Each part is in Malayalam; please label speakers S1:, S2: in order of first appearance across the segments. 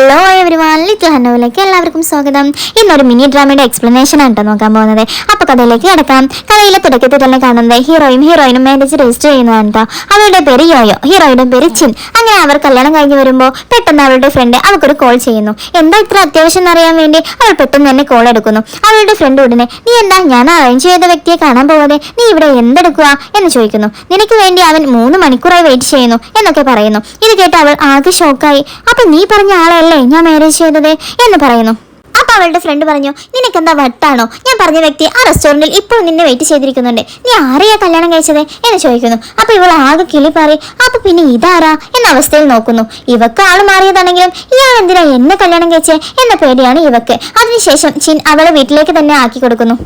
S1: ഹലോ എവരിവൺ, ലിറ്റിൽ ഹന്നോയിലേക്ക് എല്ലാവർക്കും സ്വാഗതം. ഇന്നൊരു മിനി ഡ്രാമയുടെ എക്സ്പ്ലനേഷൻ ആണ് നോക്കാൻ പോകുന്നത്. അപ്പൊ കഥയിലേക്ക് കിടക്കാം. കഥയിലെ തുടക്കത്തിൽ തന്നെ കാണുന്നത് ഹീറോയിനും മാരേജ് രജിസ്റ്റർ ചെയ്യുന്നതാണ് കേട്ടോ. അവളുടെ പേര് യോയോ, ഹീറോയുടെ പേര് ചിൻ. അങ്ങനെ അവർ കല്യാണം കഴിഞ്ഞ് വരുമ്പോൾ പെട്ടെന്ന് അവളുടെ ഫ്രണ്ട് അവൾക്കൊരു കോൾ ചെയ്യുന്നു. എന്താ ഇത്ര അത്യാവശ്യം എന്നറിയാൻ വേണ്ടി അവൾ പെട്ടെന്ന് തന്നെ കോൾ എടുക്കുന്നു. അവളുടെ ഫ്രണ്ട് ഉടനെ നീ എന്താ ഞാൻ അറേഞ്ച് ചെയ്ത വ്യക്തിയെ കാണാൻ പോകാതെ നീ ഇവിടെ എന്തെടുക്കുക എന്ന് ചോദിക്കുന്നു. നിനക്ക് വേണ്ടി അവൻ 3 മണിക്കൂറായി വെയിറ്റ് ചെയ്യുന്നു എന്നൊക്കെ പറയുന്നു. ഇത് കേട്ട് അവൾ ആകെ ഷോക്കായി. അപ്പൊ നീ പറഞ്ഞ ആളല്ലേ ഞാൻ മാരേജ് ചെയ്തത് എന്ന് പറയുന്നു. അപ്പൊ അവളുടെ ഫ്രണ്ട് പറഞ്ഞു, നിനക്കെന്താ വട്ടാണോ? ഞാൻ പറഞ്ഞ വ്യക്തി ആ റെസ്റ്റോറന്റിൽ ഇപ്പോൾ നിന്നെ വെയിറ്റ് ചെയ്തിരിക്കുന്നുണ്ട്. നീ ആരെയാ കല്യാണം കഴിച്ചത് എന്ന് ചോദിക്കുന്നു. അപ്പൊ ഇവൾ ആകെ കിളി പറ. അപ്പൊ പിന്നെ ഇതാരാ എന്ന അവസ്ഥയിൽ നോക്കുന്നു. ഇവക്ക് ആള് മാറിയതാണെങ്കിലും ഇയാൾ എന്തിനാ എന്നെ കല്യാണം കഴിച്ചേ എന്ന പേടിയാണ് ഇവക്ക്. അതിനുശേഷം ചിൻ അവളെ വീട്ടിലേക്ക് തന്നെ ആക്കി കൊടുക്കുന്നു.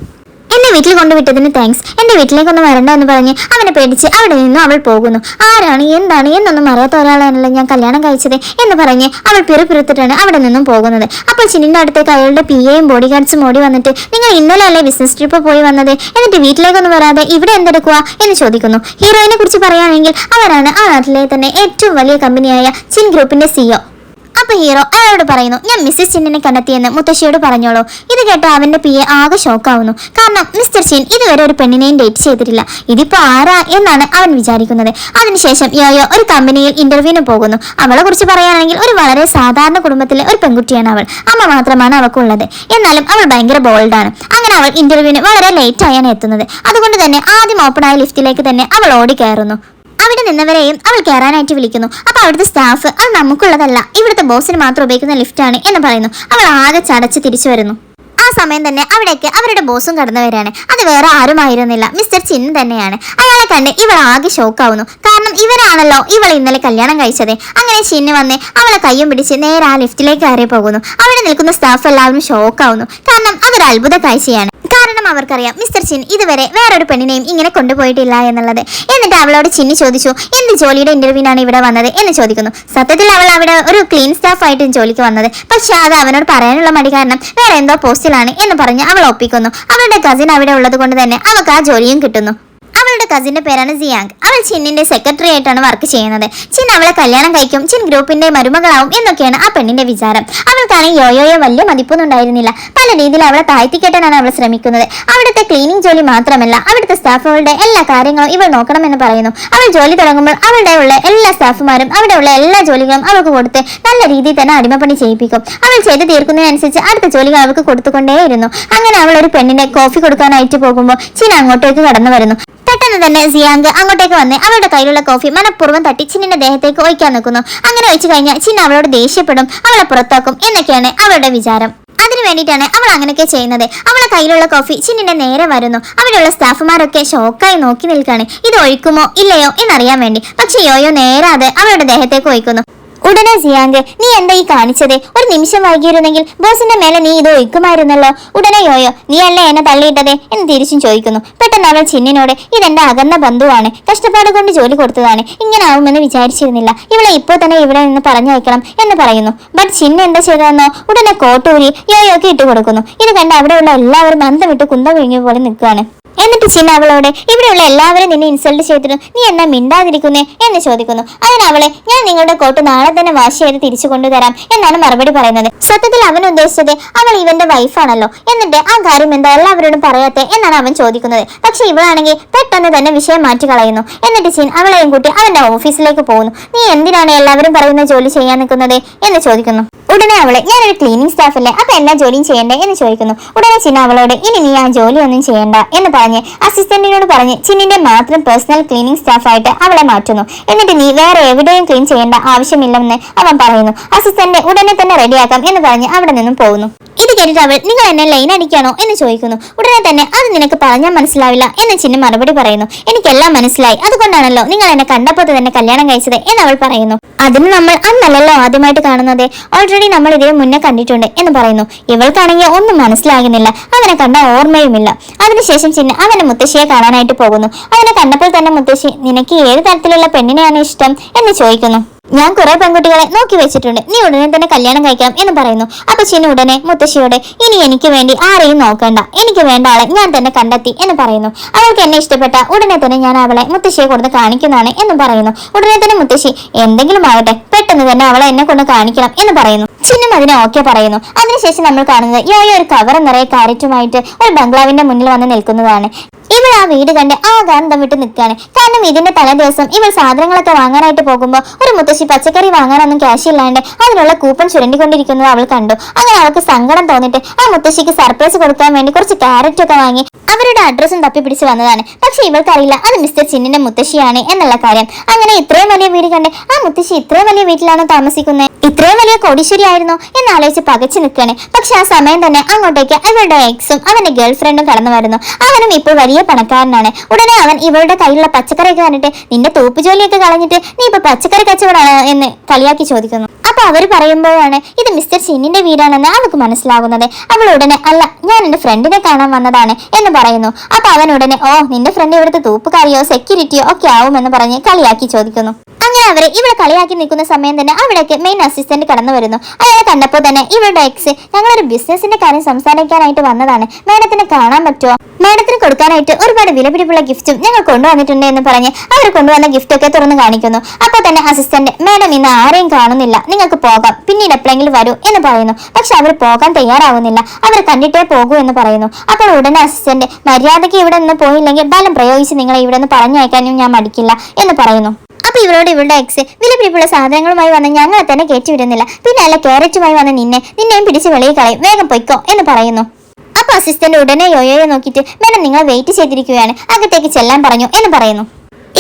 S1: എന്നെ വീട്ടിൽ കൊണ്ടുവിട്ടതിന് താങ്ക്സ്, എന്റെ വീട്ടിലേക്കൊന്ന് വരണ്ട എന്ന് പറഞ്ഞ് അവനെ പേടിച്ച് അവിടെ നിന്നും അവൾ പോകുന്നു. ആരാണ് എന്താണ് എന്നൊന്നും അറിയാത്ത ഒരാളാണല്ലോ ഞാൻ കല്യാണം കഴിച്ചത് എന്ന് പറഞ്ഞ് അവൾ പിറുപിറുത്തിട്ടാണ് അവിടെ നിന്നും പോകുന്നത്. അപ്പോൾ ചിന്നിന്റെ അടുത്തേക്ക് അയാളുടെ PAയും ബോഡി ഗാർഡ്സും ഓടി വന്നിട്ട് നിങ്ങൾ ഇന്നലെ അല്ലേ ബിസിനസ് ട്രിപ്പ് പോയി വന്നത്, എന്നിട്ട് വീട്ടിലേക്കൊന്നും വരാതെ ഇവിടെ എന്തെടുക്കുക എന്ന് ചോദിക്കുന്നു. ഹീറോയിനെ കുറിച്ച് പറയുകയാണെങ്കിൽ അവരാണ് ആ നാട്ടിലെ തന്നെ ഏറ്റവും വലിയ കമ്പനിയായ ചിൻ ഗ്രൂപ്പിന്റെ CEO. അപ്പൊ ഹീറോ അയാളോട് പറയുന്നു, ഞാൻ മിസ്സിസ് ചിന്നിനെ കണ്ടെത്തിയെന്ന് മുത്തശ്ശിയോട് പറഞ്ഞോളൂ. ഇത് കേട്ട അവന്റെ PA ആകെ ഷോക്കാവുന്നു. കാരണം മിസ്റ്റർ ചിൻ ഇതുവരെ ഒരു പെണ്ണിനെയും ഡേറ്റ് ചെയ്തിട്ടില്ല. ഇതിപ്പോ ആരാ എന്നാണ് അവൻ വിചാരിക്കുന്നത്. അതിനുശേഷം യോയോ ഒരു കമ്പനിയിൽ ഇന്റർവ്യൂവിന് പോകുന്നു. അവളെ കുറിച്ച് പറയുകയാണെങ്കിൽ ഒരു വളരെ സാധാരണ കുടുംബത്തിലെ ഒരു പെൺകുട്ടിയാണ് അവൾ. അമ്മ മാത്രമാണ് അവൾക്കുള്ളത്. എന്നാലും അവൾ ഭയങ്കര ബോൾഡാണ്. അങ്ങനെ അവൾ ഇന്റർവ്യൂവിന് വളരെ ലേറ്റ് ആയാണ് എത്തുന്നത്. അതുകൊണ്ട് തന്നെ ആദ്യം ഓപ്പൺ ആയ ലിഫ്റ്റിലേക്ക് തന്നെ അവൾ ഓടി കയറുന്നു. അവിടെ നിന്നവരെയും അവൾ കയറാനായിട്ട് വിളിക്കുന്നു. അപ്പൊ അവിടുത്തെ സ്റ്റാഫ് അത് നമുക്കുള്ളതല്ല, ഇവിടുത്തെ ബോസിന് മാത്രം ഉപയോഗിക്കുന്ന ലിഫ്റ്റാണ് എന്ന് പറയുന്നു. അവൾ ആകെ ചടച്ച് തിരിച്ചു വരുന്നു. ആ സമയം തന്നെ അവിടേക്ക് അവരുടെ ബോസും കടന്നു വരികയാണ്. അത് വേറെ ആരുമായിരുന്നില്ല, മിസ്റ്റർ ചിൻ തന്നെയാണ്. അയാളെ കണ്ട് ഇവൾ ആകെ ഷോക്കാവുന്നു. കാരണം ഇവരാണല്ലോ ഇവൾ ഇന്നലെ കല്യാണം കഴിച്ചത്. അങ്ങനെ ചിന്ന് വന്ന് അവളെ കയ്യും പിടിച്ച് നേരെ ആ ലിഫ്റ്റിലേക്ക് കയറി പോകുന്നു. അവിടെ നിൽക്കുന്ന സ്റ്റാഫ് എല്ലാവരും ഷോക്കാവുന്നു. കാരണം അതൊരു അത്ഭുത കാഴ്ചയാണ്. കാരണം അവർക്കറിയാം മിസ്റ്റർ ചിൻ ഇതുവരെ വേറൊരു പെണ്ണിനെയും ഇങ്ങനെ കൊണ്ടുപോയിട്ടില്ല എന്നുള്ളത്. എന്നിട്ട് അവളോട് ചിന്നി ചോദിച്ചു, എന്ത് ജോലിയുടെ ഇന്റർവ്യൂവിനാണ് ഇവിടെ വന്നത് എന്ന് ചോദിക്കുന്നു. സത്യത്തിൽ അവൾ അവിടെ ഒരു ക്ലീൻ സ്റ്റാഫ് ആയിട്ട് ജോലിക്ക് വന്നത്. പക്ഷെ അത് അവനോട് പറയാനുള്ള മടി കാരണം വേറെ എന്തോ പോസ്റ്റിലാണ് എന്ന് പറഞ്ഞ് അവൾ ഒപ്പിക്കുന്നു. അവളുടെ കസിൻ അവിടെ ഉള്ളത് കൊണ്ട് തന്നെ അവൾക്ക് ആ ജോലിയും കിട്ടുന്നു. അവളുടെ കസിന്റെ പേരാണ് സിയാങ്. അവൾ ചിന്നിന്റെ സെക്രട്ടറി ആയിട്ടാണ് വർക്ക് ചെയ്യുന്നത്. ചിൻ അവളെ കല്യാണം കഴിക്കും, ചിൻ ഗ്രൂപ്പിന്റെ മരുമകളാവും എന്നൊക്കെയാണ് ആ പെണ്ണിന്റെ വിചാരം. അവൾക്കാണെങ്കിൽ യോയോയെ വലിയ മതിപ്പൊന്നും ഉണ്ടായിരുന്നില്ല. പല രീതിയിൽ അവളെ താഴ്ത്തിക്കെട്ടാനാണ് അവൾ ശ്രമിക്കുന്നത്. അവിടുത്തെ ക്ലീനിങ് ജോലി മാത്രമല്ല അവിടുത്തെ സ്റ്റാഫുകളുടെ എല്ലാ കാര്യങ്ങളും ഇവൾ നോക്കണമെന്ന് പറയുന്നു. അവൾ ജോലി തുടങ്ങുമ്പോൾ അവിടെ ഉള്ള എല്ലാ സ്റ്റാഫുമാരും അവിടെ ഉള്ള എല്ലാ ജോലികളും അവൾക്ക് കൊടുത്ത് നല്ല രീതിയിൽ തന്നെ അടിമപ്പണി ചെയ്യിപ്പിക്കും. അവൾ ചെയ്ത് തീർക്കുന്നതിനനുസരിച്ച് അടുത്ത ജോലികൾ അവൾക്ക് കൊടുത്തുകൊണ്ടേയിരുന്നു. അങ്ങനെ അവൾ ഒരു പെണ്ണിനെ കോഫി കൊടുക്കാനായിട്ട് പോകുമ്പോൾ ചിൻ അങ്ങോട്ടേക്ക് കടന്നു വരുന്നു. പെട്ടെന്ന് തന്നെ സിയാങ് അങ്ങോട്ടേക്ക് വന്ന് അവളുടെ കയ്യിലുള്ള കോഫി മനഃപൂർവ്വം തട്ടി ചിന്നിന്റെ ദേഹത്തേക്ക് ഒഴിക്കാൻ നിൽക്കുന്നു. അങ്ങനെ ഒഴിച്ചു കഴിഞ്ഞാൽ ചിൻ അവളോട് ദേഷ്യപ്പെടും, അവളെ പുറത്താക്കും എന്നൊക്കെയാണ് അവളുടെ വിചാരം. അതിനു വേണ്ടിയിട്ടാണ് അവൾ അങ്ങനെയൊക്കെ ചെയ്യുന്നത്. അവളെ കയ്യിലുള്ള കോഫി ചിന്നിന്റെ നേരെ വരുന്നു. അവിടെയുള്ള സ്റ്റാഫുമാരൊക്കെ ഷോക്കായി നോക്കി നിൽക്കാണ്, ഇത് ഒഴിക്കുമോ ഇല്ലയോ എന്നറിയാൻ വേണ്ടി. പക്ഷെ യോയോ നേരാതെ അവളുടെ ദേഹത്തേക്ക് ഒഴിക്കുന്നു. ഉടനെ സിയാങ്, നീ എന്താ ഈ കാണിച്ചത്? ഒരു നിമിഷം വൈകിയിരുന്നെങ്കിൽ ബോസിന്റെ മേലെ നീ ഇത് ഒഴിക്കുമായിരുന്നല്ലോ. ഉടനെ യോയോ, നീ അല്ലേ എന്നെ തള്ളിയിട്ടത് എന്ന് തിരിച്ചും ചോദിക്കുന്നു. പെട്ടെന്ന് അവൾ ചിന്നിനോട്, ഇതെന്റെ അകന്ന ബന്ധുവാണ്, കഷ്ടപ്പാട് കൊണ്ട് ജോലി കൊടുത്തതാണ്, ഇങ്ങനെ ആവുമെന്ന് വിചാരിച്ചിരുന്നില്ല, ഇവളെ ഇപ്പോൾ തന്നെ ഇവിടെ നിന്ന് പറഞ്ഞയക്കണം എന്ന് പറയുന്നു. ബട്ട് ചിന്ന എന്താ ചെയ്തതെന്നോ ഉടനെ കോട്ടൂരി യോയോക്ക് ഇട്ടുകൊടുക്കുന്നു. ഇത് കണ്ട് അവിടെയുള്ള എല്ലാവരും അന്തം വിട്ട് കുന്തം വിഴുങ്ങിയ പോലെ നിൽക്കുകയാണ്. എന്നിട്ട് ചിന്ന അവളോട്, ഇവിടെയുള്ള എല്ലാവരും നിന്നെ ഇൻസൾട്ട് ചെയ്തിട്ടും നീ എന്നാ മിണ്ടാതിരിക്കുന്നേ എന്ന് ചോദിക്കുന്നു. അതിനവളെ, ഞാൻ നിങ്ങളുടെ കോട്ട് നാളെ തന്നെ വാഷ് ചെയ്ത് തിരിച്ചു കൊണ്ടുതരാം എന്നാണ് മറുപടി പറയുന്നത്. സത്യത്തിൽ അവൻ ഉദ്ദേശിച്ചത് അവൾ ഇവന്റെ വൈഫാണല്ലോ, എന്നിട്ട് ആ കാര്യം എന്താ എല്ലാവരോടും പറയാത്തെ എന്നാണ് അവൻ ചോദിക്കുന്നത്. പക്ഷെ ഇവളാണെങ്കിൽ പെട്ടെന്ന് തന്നെ വിഷയം മാറ്റി കളയുന്നു. എന്നിട്ട് ചിൻ അവളെയും കൂട്ടി അവന്റെ ഓഫീസിലേക്ക് പോകുന്നു. നീ എന്തിനാണ് എല്ലാവരും പറയുന്ന ജോലി ചെയ്യാൻ നിൽക്കുന്നത് എന്ന് ചോദിക്കുന്നു. ഉടനെ അവളെ, ഞാനൊരു ക്ലീനിങ് സ്റ്റാഫ് അല്ലേ, അപ്പൊ എല്ലാ ജോലിയും ചെയ്യണ്ടേ എന്ന് ചോദിക്കുന്നു. ഉടനെ ചിന്ന അവളോട്, ഇനി നീ ആ ജോലിയൊന്നും ചെയ്യണ്ട എന്ന് പറഞ്ഞ് അസിസ്റ്റന്റിനോട് പറഞ്ഞ് ചിന്നിന്റെ മാത്രം പേഴ്സണൽ ക്ലീനിങ് സ്റ്റാഫായിട്ട് അവളെ മാറ്റുന്നു. എന്നിട്ട് നീ വേറെ എവിടെയും ക്ലീൻ ചെയ്യേണ്ട ആവശ്യമില്ലെന്ന് അവൻ പറയുന്നു. അസിസ്റ്റന്റ് ഉടനെ തന്നെ റെഡിയാക്കാം എന്ന് പറഞ്ഞ് അവിടെ നിന്നും പോകുന്നു. ഇത് കേട്ടിട്ട് അവൾ, നിങ്ങൾ എന്നെ ലൈൻ അടിക്കാണോ എന്ന് ചോദിക്കുന്നു. ഉടനെ തന്നെ, അത് നിനക്ക് പറഞ്ഞാൽ മനസ്സിലാവില്ല എന്ന് ചിന്ന മറുപടി പറയുന്നു. എനിക്കെല്ലാം മനസ്സിലായി, അതുകൊണ്ടാണല്ലോ നിങ്ങൾ എന്നെ കണ്ടപ്പോൾ തന്നെ കല്യാണം കഴിച്ചത് എന്ന് അവൾ പറയുന്നു. അതിന് നമ്മൾ അന്നല്ലല്ലോ ആദ്യമായിട്ട് കാണുന്നത്, ഓൾറെഡി നമ്മൾ ഇതേ മുന്നേ കണ്ടിട്ടുണ്ട് എന്ന് പറയുന്നു. ഇവൾക്കാണെങ്കിൽ ഒന്നും മനസ്സിലാകുന്നില്ല, അവനെ കണ്ട ഓർമ്മയുമില്ല. അതിനുശേഷം ചിന്ന അവന്റെ മുത്തശ്ശിയെ കാണാനായിട്ട് പോകുന്നു. അവനെ കണ്ടപ്പോൾ തന്നെ മുത്തശ്ശി, നിനക്ക് ഏത് തരത്തിലുള്ള പെണ്ണിനെയാണ് ഇഷ്ടം എന്ന് ചോദിക്കുന്നു. ഞാൻ കുറെ പെൺകുട്ടികളെ നോക്കി വെച്ചിട്ടുണ്ട്, നീ ഉടനെ തന്നെ കല്യാണം കഴിക്കാം എന്ന് പറയുന്നു. അപ്പൊ ചിന്നു ഉടനെ മുത്തശ്ശിയോട്, ഇനി എനിക്ക് വേണ്ടി ആരെയും നോക്കണ്ട, എനിക്ക് വേണ്ട ആളെ ഞാൻ തന്നെ കണ്ടെത്തി എന്ന് പറയുന്നു. അവൾക്ക് എന്നെ ഇഷ്ടപ്പെട്ട ഉടനെ തന്നെ ഞാൻ അവളെ മുത്തശ്ശിയെ കൊടുത്ത് കാണിക്കുന്നതാണ് എന്ന് പറയുന്നു. ഉടനെ തന്നെ മുത്തശ്ശി, എന്തെങ്കിലും ആവട്ടെ, പെട്ടെന്ന് തന്നെ അവളെ എന്നെ കൊണ്ട് കാണിക്കണം എന്ന് പറയുന്നു. ചിന്നു അതിനെ ഓക്കെ പറയുന്നു. അതിനുശേഷം നമ്മൾ കാണുന്നത് യോയോ ഒരു കവർ നിറയെ കാരറ്റുമായിട്ട് ഒരു ബംഗ്ലാവിന്റെ മുന്നിൽ വന്ന് നിൽക്കുന്നതാണ്. ഇവൾ ആ വീട് കണ്ട് ആകാന്തം വിട്ട് നിൽക്കുകയാണ്. കാരണം ഇതിന്റെ തലേ ദിവസം ഇവൾ സാധനങ്ങളൊക്കെ വാങ്ങാനായിട്ട് പോകുമ്പോൾ ഒരു മുത്തശ്ശി പച്ചക്കറി വാങ്ങാനൊന്നും ക്യാഷ് ഇല്ലാണ്ട് അതിനുള്ള കൂപ്പൺ ചുരണ്ടിക്കൊണ്ടിരിക്കുന്നത് അവൾ കണ്ടു. അങ്ങനെ അവൾക്ക് സങ്കടം തോന്നിട്ട് ആ മുത്തശ്ശിക്ക് സർപ്രൈസ് കൊടുക്കാൻ വേണ്ടി കുറച്ച് ക്യാരറ്റ് ഒക്കെ വാങ്ങി അവരുടെ അഡ്രസ്സും തപ്പിപ്പിടിച്ച് വന്നതാണ്. പക്ഷെ ഇവൾക്കറിയില്ല അത് മിസ്റ്റർ ചിന്നിന്റെ മുത്തശ്ശിയാണ് എന്നുള്ള കാര്യം. അങ്ങനെ ഇത്രയും വലിയ വീട് കണ്ട് ആ മുത്തശ്ശി ഇത്രയും വലിയ വീട്ടിലാണോ താമസിക്കുന്നത്, ഇത്രയും വലിയ കോടീശ്വരി ആയിരുന്നോ എന്നാലോചിച്ച് പകച്ചു നിൽക്കുകയാണ്. പക്ഷെ ആ സമയം തന്നെ അങ്ങോട്ടേക്ക് അവരുടെ എക്സും അവന്റെ ഗേൾ ഫ്രണ്ടും കടന്നു വരുന്നു. അവനും ഇപ്പോൾ വലിയ പണക്കാരനാണ്. ഉടനെ അവൻ ഇവളുടെ കയ്യിലുള്ള പച്ചക്കറിയൊക്കെ കണ്ടിട്ട് നിന്റെ തൂപ്പ് ജോലിയൊക്കെ കളഞ്ഞിട്ട് നീ ഇപ്പൊ പച്ചക്കറി കച്ചവടമാണ് എന്ന് കളിയാക്കി ചോദിക്കുന്നു. അപ്പൊ അവർ പറയുമ്പോഴാണ് ഇത് മിസ്റ്റർ ചിന്നിന്റെ വീടാണെന്ന് അവൾക്ക് മനസ്സിലാകുന്നത്. അവൾ ഉടനെ അല്ല, ഞാൻ എന്റെ ഫ്രണ്ടിനെ കാണാൻ വന്നതാണ് എന്ന് പറയുന്നു. അപ്പൊ അവൻ ഉടനെ ഓ നിന്റെ ഫ്രണ്ട് ഇവിടുത്തെ തൂപ്പുകാരിയോ സെക്യൂരിറ്റിയോ ഒക്കെ ആവുമെന്ന് പറഞ്ഞ് കളിയാക്കി ചോദിക്കുന്നു. അങ്ങനെ അവരെ ഇവളെ കളിയാക്കി നിൽക്കുന്ന സമയം തന്നെ അവിടേക്ക് മെയിൻ അസിസ്റ്റന്റ് കടന്നു വരുന്നു. അയാളെ കണ്ടപ്പോൾ തന്നെ ഇവളുടെ എക്സ് ഞങ്ങളൊരു ബിസിനസിന്റെ കാര്യം സംസാരിക്കാനായിട്ട് വന്നതാണ്, മാഡത്തിനെ കാണാൻ പറ്റുമോ, മാഡത്തിന് കൊടുക്കാനായിട്ട് ഒരുപാട് വിലപിടിപ്പുള്ള ഗിഫ്റ്റും ഞങ്ങൾ കൊണ്ടുവന്നിട്ടുണ്ട് എന്ന് പറഞ്ഞ് അവർ കൊണ്ടുവന്ന ഗിഫ്റ്റ് ഒക്കെ തുറന്ന് കാണിക്കുന്നു. അപ്പോൾ തന്നെ അസിസ്റ്റന്റ് മാഡം ഇന്ന് ആരെയും കാണുന്നില്ല, നിങ്ങൾക്ക് പോകാം, പിന്നീട് എപ്പോഴെങ്കിലും വരൂ എന്ന് പറയുന്നു. പക്ഷെ അവർ പോകാൻ തയ്യാറാവുന്നില്ല, അവർ കണ്ടിട്ടേ പോകൂ എന്ന് പറയുന്നു. അപ്പോൾ ഉടനെ അസിസ്റ്റന്റ് മര്യാദയ്ക്ക് ഇവിടെ നിന്ന് പോയില്ലെങ്കിൽ ബലം പ്രയോഗിച്ച് നിങ്ങളെ ഇവിടെ നിന്ന് പറഞ്ഞയക്കാനും ഞാൻ മടിക്കില്ല എന്ന് പറയുന്നു. അപ്പൊ ഇവരോട് ഇവളുടെ എക്സ് വിലപിടിപ്പുള്ള സാധനങ്ങളുമായി വന്ന് ഞങ്ങളെ തന്നെ കയറ്റിവിടുന്നില്ല, പിന്നെ അല്ല ക്യാരറ്റുമായി വന്ന് നിന്നെയും പിടിച്ച് വെളിയിൽ കളയും, വേഗം പൊയ്ക്കോ എന്ന് പറയുന്നു. അപ്പൊ അസിസ്റ്റന്റ് ഉടനെ യോയോയെ നോക്കിയിട്ട് മേഡം നിങ്ങളെ വെയിറ്റ് ചെയ്തിരിക്കുകയാണ്, അകത്തേക്ക് ചെല്ലാൻ പറഞ്ഞു എന്ന് പറയുന്നു.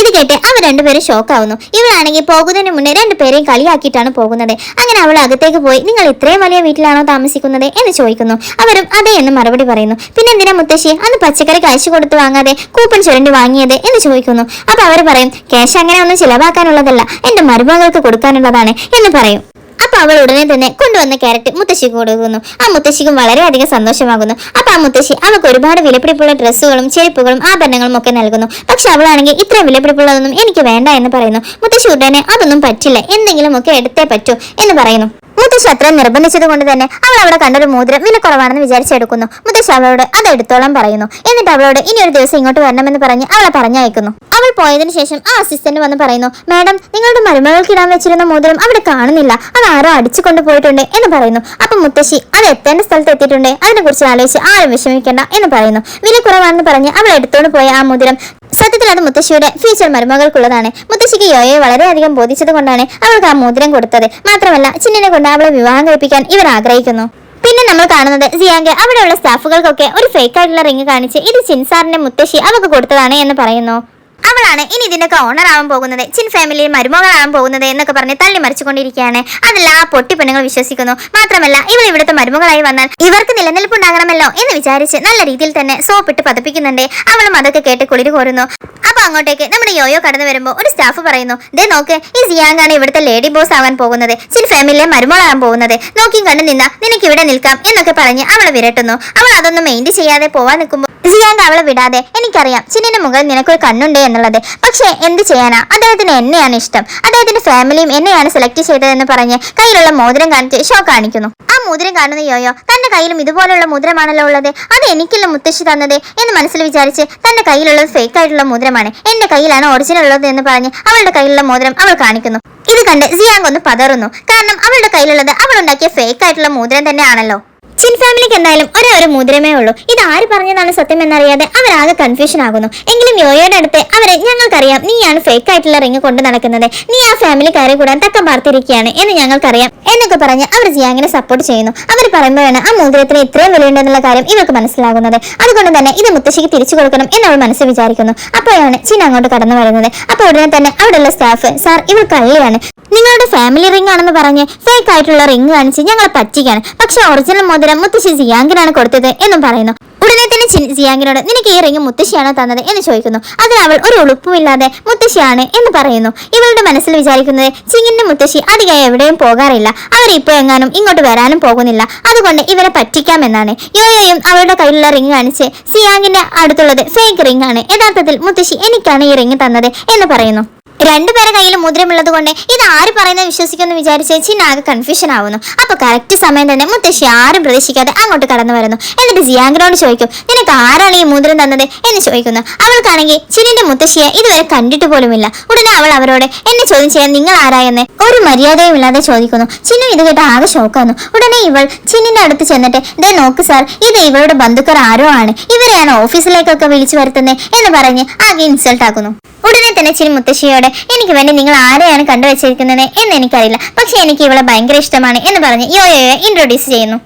S1: ഇത് കേട്ട് അവർ രണ്ടുപേരും ഷോക്കാവുന്നു. ഇവളാണെങ്കിൽ പോകുന്നതിന് മുന്നേ രണ്ടുപേരെയും കളിയാക്കിയിട്ടാണ് പോകുന്നത്. അങ്ങനെ അവൾ അകത്തേക്ക് പോയി നിങ്ങൾ ഇത്രയും വലിയ വീട്ടിലാണോ താമസിക്കുന്നത് എന്ന് ചോദിക്കുന്നു. അവരും അതെ എന്ന് മറുപടി പറയുന്നു. പിന്നെ എന്തിനാ മുത്തശ്ശി അന്ന് പച്ചക്കറി കാശ് കൊടുത്ത് വാങ്ങാതെ കൂപ്പൺ ചുരണ്ടി വാങ്ങിയത് എന്ന് ചോദിക്കുന്നു. അപ്പൊ അവർ പറയും ക്യാഷ് അങ്ങനെ ഒന്നും ചിലവാക്കാനുള്ളതല്ല, എന്റെ മരുമകൾക്ക് കൊടുക്കാനുള്ളതാണ് എന്ന് പറയും. അപ്പൊ അവൾ ഉടനെ തന്നെ കൊണ്ടുവന്ന ക്യാരറ്റ് മുത്തശ്ശിക്ക് കൊടുക്കുന്നു. ആ മുത്തശ്ശിക്കും വളരെയധികം സന്തോഷമാകുന്നു. അപ്പൊ ആ മുത്തശ്ശി അവൾക്ക് ഒരുപാട് വിലപിടിപ്പുള്ള ഡ്രസ്സുകളും ചെരുപ്പുകളും ആഭരണങ്ങളും ഒക്കെ നൽകുന്നു. പക്ഷെ അവളാണെങ്കിൽ ഇത്ര വിലപിടിപ്പുള്ളതൊന്നും എനിക്ക് വേണ്ട എന്ന് പറയുന്നു. മുത്തശ്ശി ഉടനെ അതൊന്നും പറ്റില്ല, എന്തെങ്കിലും ഒക്കെ എടുത്തേ പറ്റൂ എന്ന് പറയുന്നു. മുത്തശ്ശി അത്ര നിർബന്ധിച്ചത് കൊണ്ട് തന്നെ അവൾ അവിടെ കണ്ടൊരു മോതിരം വില കുറവാണെന്ന് വിചാരിച്ചെടുക്കുന്നു. മുത്തശ്ശി അവളോട് അത് എടുത്തോളം പറയുന്നു. എന്നിട്ട് അവളോട് ഇനി ഒരു ദിവസം ഇങ്ങോട്ട് വരണമെന്ന് പറഞ്ഞ് അവളെ പറഞ്ഞയക്കുന്നു. അവൾ പോയതിനു ശേഷം ആ അസിസ്റ്റന്റ് വന്ന് പറയുന്നു മാഡം നിങ്ങളുടെ മരുമകൾക്ക് ഇടാൻ വെച്ചിരുന്ന മോതിരം അവിടെ കാണുന്നില്ല, അത് ആരോ അടിച്ചു കൊണ്ടുപോയിട്ടുണ്ട് എന്ന് പറയുന്നു. അപ്പൊ മുത്തശ്ശി അത് എത്തേണ്ട സ്ഥലത്ത് എത്തിയിട്ടുണ്ട്, അതിനെ കുറിച്ച് ആലോചിച്ച് ആരും വിഷമിക്കേണ്ട എന്ന് പറയുന്നു. വില കുറവാണെന്ന് പറഞ്ഞ് അവൾ എടുത്തോണ്ട് പോയ ആ മോതിരം സത്യത്തിൽ അത് മുത്തശ്ശിയുടെ ഫ്യൂച്ചർ മരുമകൾക്കുള്ളതാണ്. മുത്തശ്ശിക്ക് യോയെ വളരെയധികം ബോധിച്ചത് കൊണ്ടാണ് അവൾക്ക് ആ മോതിരം കൊടുത്തത്. മാത്രമല്ല ചിന്നിനെ കൊണ്ട് അവളെ വിവാഹം കഴിപ്പിക്കാൻ ഇവർ ആഗ്രഹിക്കുന്നു. പിന്നെ നമ്മൾ കാണുന്നത് സിയാങ്ക് അവിടെയുള്ള സ്റ്റാഫുകൾക്കൊക്കെ ഒരു ഫേക്ക് ആയിട്ടുള്ള റിങ് കാണിച്ച് ഇത് ചിൻസാറിന്റെ മുത്തശ്ശി അവർക്ക് കൊടുത്തതാണ് എന്ന് പറയുന്നു. അവളാണ് ഇനി ഇതിനൊക്കെ ഓണർ ആവാൻ പോകുന്നത്, ചിൻ ഫാമിലി മരുമകളാവാൻ പോകുന്നത് എന്നൊക്കെ പറഞ്ഞ് തള്ളി മറിച്ചുകൊണ്ടിരിക്കുകയാണ്. അതല്ല ആ പൊട്ടി പെണ്ണുങ്ങൾ വിശ്വസിക്കുന്നു. മാത്രമല്ല ഇവൾ ഇവിടുത്തെ മരുമകളായി വന്നാൽ ഇവർക്ക് നിലനിൽപ്പുണ്ടാകണമല്ലോ എന്ന് വിചാരിച്ച് നല്ല രീതിയിൽ തന്നെ സോപ്പിട്ട് പതപ്പിക്കുന്നുണ്ട്. അവളും അതൊക്കെ കേട്ട് കുളിര് കോരുന്നു. അപ്പൊ അങ്ങോട്ടേക്ക് നമ്മുടെ യോയോ കടന്നു വരുമ്പോൾ ഒരു സ്റ്റാഫ് പറയുന്നു ദേ നോക്ക് ഈ സിയാങ് ആണ് ഇവിടുത്തെ ലേഡി ബോസ് ആവാൻ പോകുന്നത്, ചിൻ ഫാമിലിയിലെ മരുമകളാവാൻ പോകുന്നത്, നോക്കിയും കണ്ടു നിന്നാ നിനക്ക് ഇവിടെ നിൽക്കാം എന്നൊക്കെ പറഞ്ഞ് അവളെ വിരട്ടുന്നു. അവൾ അതൊന്നും മെയിൻറ്റ് ചെയ്യാതെ പോവാൻ നിൽക്കുമ്പോൾ സിയാങ് അവളെ വിടാതെ എനിക്കറിയാം ചിന്നിന്റെ മുകളിൽ നിനക്കൊരു കണ്ണുണ്ട് എന്നുള്ളത്, പക്ഷേ എന്ത് ചെയ്യാനാ, അദ്ദേഹത്തിന് എന്നെയാണ് ഇഷ്ടം, അദ്ദേഹത്തിന്റെ ഫാമിലിയും എന്നെയാണ് സെലക്ട് ചെയ്തതെന്ന് പറഞ്ഞ് കയ്യിലുള്ള മോതിരം കാണിച്ച് ഷോ കാണിക്കുന്നു. ആ മോതിരം കാണുന്ന യോയോ തന്റെ കയ്യിലും ഇതുപോലുള്ള മോതിരമാണല്ലോ ഉള്ളത്, അത് എനിക്കല്ല മുത്തശ്ശി തന്നത് എന്ന് മനസ്സിൽ വിചാരിച്ച് തന്റെ കയ്യിലുള്ളത് ഫേക്ക് ആയിട്ടുള്ള മോതിരമാണ്, എന്റെ കയ്യിലാണ് ഒറിജിനൽ ഉള്ളത് എന്ന് പറഞ്ഞ് അവളുടെ കയ്യിലുള്ള മോതിരം അവൾ കാണിക്കുന്നു. ഇത് കണ്ട് സിയാങ് ഒന്ന് പതറുന്നു. കാരണം അവളുടെ കയ്യിലുള്ളത് അവൾ ഉണ്ടാക്കിയ ഫേക്ക് ആയിട്ടുള്ള മോതിരം തന്നെയാണല്ലോ. ചിൻ ഫാമിലിക്ക് എന്തായാലും ഒരേ മോതിരമേ ഉള്ളൂ. ഇത് ആര് പറഞ്ഞതാണ് സത്യം എന്നറിയാതെ അവരാകെ കൺഫ്യൂഷൻ ആകുന്നു. എങ്കിലും യോയോയുടെ അടുത്ത് അവരെ ഞങ്ങൾക്കറിയാം നീയാണ് ഫേക്ക് ആയിട്ടുള്ള റിങ് കൊണ്ട് നടക്കുന്നത്, നീ ആ ഫാമിലിക്കാരെ കൂടാൻ തക്കം പാർത്തിരിക്കുകയാണ് എന്ന് ഞങ്ങൾക്കറിയാം എന്നൊക്കെ പറഞ്ഞ് അവർ ജിയാങ്ങിനെ സപ്പോർട്ട് ചെയ്യുന്നു. അവർ പറയുമ്പോഴാണ് ആ മോതിരത്തിന് ഇത്രയും വിലയുണ്ടെന്നുള്ള കാര്യം ഇവർക്ക് മനസ്സിലാകുന്നത്. അതുകൊണ്ട് തന്നെ ഇത് മുത്തശ്ശിക്ക് തിരിച്ചു കൊടുക്കണം എന്ന് അവൾ മനസ്സിൽ വിചാരിക്കുന്നു. അപ്പോഴാണ് ചിൻ അങ്ങോട്ട് കടന്നു വരുന്നത്. അപ്പോൾ ഉടനെ തന്നെ അവിടെയുള്ള സ്റ്റാഫ് സാർ ഇവൾ കള്ളിയാണ്, നിങ്ങളുടെ ഫാമിലി റിംഗ് ആണെന്ന് പറഞ്ഞ് ഫേക്ക് ആയിട്ടുള്ള റിംഗ് കാണിച്ച് ഞങ്ങളെ പറ്റിക്കാണ്, പക്ഷെ ഒറിജിനൽ മോതിരം മുത്തശ്ശി സിയാങ്കിനാണ് കൊടുത്തത് എന്നും പറയുന്നു. ഉടനെ തന്നെ സിയാങ്കിനോട് നിനക്ക് ഈ റിംഗ് മുത്തശ്ശിയാണോ തന്നത് എന്ന് ചോദിക്കുന്നു. അത് അവൾ ഒരു ഉളുപ്പുമില്ലാതെ മുത്തശ്ശിയാണ് എന്ന് പറയുന്നു. ഇവളുടെ മനസ്സിൽ വിചാരിക്കുന്നത് ചിങ്ങിന്റെ മുത്തശ്ശി അധികം എവിടെയും പോകാറില്ല, അവർ ഇപ്പോൾ എങ്ങാനും ഇങ്ങോട്ട് വരാനും പോകുന്നില്ല, അതുകൊണ്ട് ഇവരെ പറ്റിക്കാമെന്നാണ്. യോയോയും അവളുടെ കയ്യിലുള്ള റിംഗ് കാണിച്ച് സിയാങ്കിന്റെ അടുത്തുള്ളത് ഫേക്ക് റിംഗ് ആണ്, യഥാർത്ഥത്തിൽ മുത്തശ്ശി എനിക്കാണ് ഈ റിംഗ് തന്നത് എന്ന് പറയുന്നു. രണ്ടുപേരെ കയ്യിൽ മുദ്രമുള്ളത് കൊണ്ട് ഇത് ആര് പറയുന്നത് വിശ്വസിക്കുമെന്ന് വിചാരിച്ച് ചിന്ന ആകെ കൺഫ്യൂഷൻ ആവുന്നു. അപ്പൊ കറക്റ്റ് സമയം തന്നെ മുത്തശ്ശി ആരും പ്രതീക്ഷിക്കാതെ അങ്ങോട്ട് കടന്നു വരുന്നു. എന്നിട്ട് ജിയാങ്കിനോട് ചോദിക്കും, നിനക്ക് ആരാണ് ഈ മുദ്രം തന്നത് എന്ന് ചോദിക്കുന്നു. അവൾക്കാണെങ്കിൽ ചിന്നിന്റെ മുത്തശ്ശിയെ ഇതുവരെ കണ്ടിട്ട് പോലുമില്ല. ഉടനെ അവൾ അവരോട് എന്നെ ചോദ്യം ചെയ്യാൻ നിങ്ങൾ ആരായെന്ന് ഒരു മര്യാദയും ഇല്ലാതെ ചോദിക്കുന്നു. ചിന്നു ഇത് കേട്ട് ആകെ ഷോക്കാവുന്നു. ഉടനെ ഇവൾ ചിന്നിന്റെ അടുത്ത് ചെന്നിട്ട്, ദേ നോക്ക് സാർ, ഇത് ഇവളുടെ ബന്ധുക്കാർ ആരോ ആണ്, ഇവരെയാണ് ഓഫീസിലേക്കൊക്കെ വിളിച്ചു വരുത്തുന്നത് എന്ന് പറഞ്ഞ് ആകെ ഇൻസൾട്ട് ആക്കുന്നു. ഉടനെ തന്നെ ചിന്നു മുത്തശ്ശിയോട്, എനിക്ക് വേണ്ടി നിങ്ങൾ ആരെയാണ് കണ്ടുവച്ചിരിക്കുന്നത് എന്ന് എനിക്കറിയില്ല, പക്ഷെ എനിക്ക് ഇവളെ ഭയങ്കര ഇഷ്ടമാണ് എന്ന് പറഞ്ഞ് യോയോയെ ഇൻട്രൊഡ്യൂസ് ചെയ്യുന്നു.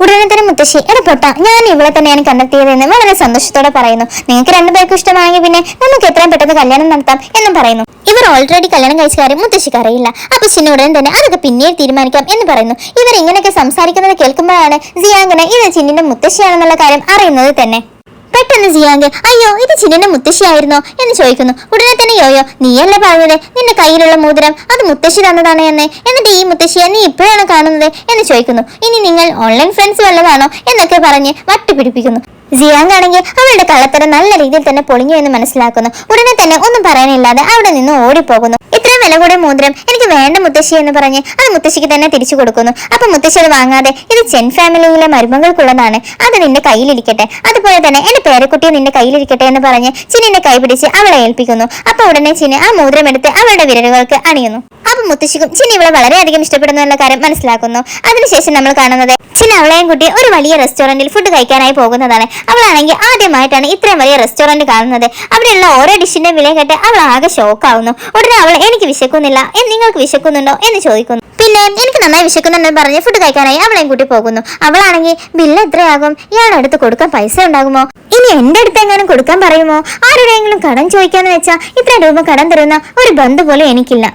S1: ഉടനെ തന്നെ മുത്തശ്ശി, ഇടപെട്ട ഞാൻ ഇവളെ തന്നെയാണ് കണ്ടെത്തിയതെന്ന് വളരെ സന്തോഷത്തോടെ പറയുന്നു. നിങ്ങൾക്ക് രണ്ടുപേർക്കും ഇഷ്ടമാണെങ്കിൽ പിന്നെ നമുക്ക് എത്രയും പെട്ടെന്ന് കല്യാണം നടത്താം എന്നും പറയുന്നു. ഇവർ ഓൾറെഡി കല്യാണം കഴിച്ച കാര്യം മുത്തശ്ശിക്ക് അറിയില്ല. അപ്പൊ ചിന്നു ഉടനെ തന്നെ അതൊക്കെ പിന്നീട് തീരുമാനിക്കാം എന്ന് പറയുന്നു. ഇവർ ഇങ്ങനെയൊക്കെ സംസാരിക്കുന്നത് കേൾക്കുമ്പോഴാണ് ജിയാങ്കിന് ഇത് ചിന്നിന്റെ മുത്തശ്ശിയാണെന്നുള്ള കാര്യം അറിയുന്നത് തന്നെ. പെട്ടെന്ന് ജിയാങ്ക്, അയ്യോ ഇത് ചിന്നിന്റെ മുത്തശ്ശിയായിരുന്നോ എന്ന് ചോദിക്കുന്നു. ഉടനെ തന്നെ യോയോ, നീയല്ലേ പറഞ്ഞത് നിന്റെ കയ്യിലുള്ള മോതിരം അത് മുത്തശ്ശി തന്നതാണ് എന്ന്, എന്നിട്ട് ഈ മുത്തശ്ശിയെ നീ ഇപ്പോഴാണ് കാണുന്നത് എന്ന് ചോദിക്കുന്നു. ഇനി നിങ്ങൾ ഓൺലൈൻ ഫ്രണ്ട്സ് വല്ലതാണോ എന്നൊക്കെ പറഞ്ഞ് വട്ടുപിടിപ്പിക്കുന്നു. ജിയാങ് ആണെങ്കിൽ അവളുടെ കള്ളത്തരം നല്ല രീതിയിൽ തന്നെ പൊളിഞ്ഞു എന്ന് മനസ്സിലാക്കുന്നു. ഉടനെ തന്നെ ഒന്നും പറയാനില്ലാതെ അവിടെ നിന്ന് ഓടിപ്പോകുന്നു. ഇത്രയും വില കൂടിയ മോതിരം എനിക്ക് വേണ്ട മുത്തശ്ശി എന്ന് പറഞ്ഞ് അത് മുത്തശ്ശിക്ക് തന്നെ തിരിച്ചു കൊടുക്കുന്നു. അപ്പൊ മുത്തശ്ശി അത് വാങ്ങാതെ, ഇത് ചെൻ ഫാമിലിയിലെ മരുമകൾക്കുള്ളതാണ്, അത് നിന്റെ കയ്യിലിരിക്കട്ടെ, അതുപോലെ തന്നെ എന്റെ പേരക്കുട്ടിയെ നിന്റെ കയ്യിലിരിക്കട്ടെ എന്ന് പറഞ്ഞ് ചിന്നിന്റെ കൈ പിടിച്ച് അവളെ ഏൽപ്പിക്കുന്നു. അപ്പൊ ഉടനെ ചിന്ന് ആ മോതിരം എടുത്ത് അവളുടെ വിരലുകൾക്ക് അണിയുന്നു. അപ്പൊ മുത്തശ്ശിക്കും ചിന്നി ഇവളെ വളരെയധികം ഇഷ്ടപ്പെടുന്നു എന്ന കാര്യം മനസ്സിലാക്കുന്നു. അതിനുശേഷം നമ്മൾ കാണുന്നത് ചിന്ന അവളെയും കുട്ടി ഒരു വലിയ റെസ്റ്റോറന്റിൽ ഫുഡ് കഴിക്കാനായി പോകുന്നതാണ്. അവളാണെങ്കിൽ ആദ്യമായിട്ടാണ് ഇത്രയും വലിയ റെസ്റ്റോറന്റ് കാണുന്നത്. അവിടെയുള്ള ഓരോ ഡിഷിന്റെ വില കേട്ട് അവൾ ആകെ ഷോക്കാവുന്നു. ഉടനെ അവൾ, എനിക്ക് വിശക്കുന്നില്ല, നിങ്ങൾക്ക് വിശക്കുന്നുണ്ടോ എന്ന് ചോദിക്കുന്നു. പിന്നെ എനിക്ക് നന്നായി വിശക്കുന്നുണ്ടെന്ന് പറഞ്ഞ് ഫുഡ് കഴിക്കാനായി അവളെയും കൂട്ടി പോകുന്നു. അവളാണെങ്കിൽ ബില്ല് എത്രയാകും, ഇയാളുടെ അടുത്ത് കൊടുക്കാൻ പൈസ ഉണ്ടാകുമോ, ഇനി എന്റെ അടുത്ത് എങ്ങാനും കൊടുക്കാൻ പറയുമോ, ആരുടെയെങ്കിലും കടം ചോദിക്കാന്ന് വെച്ചാൽ ഇത്രയും രൂപ കടം തരുന്ന ഒരു ബന്ധു പോലും എനിക്കില്ല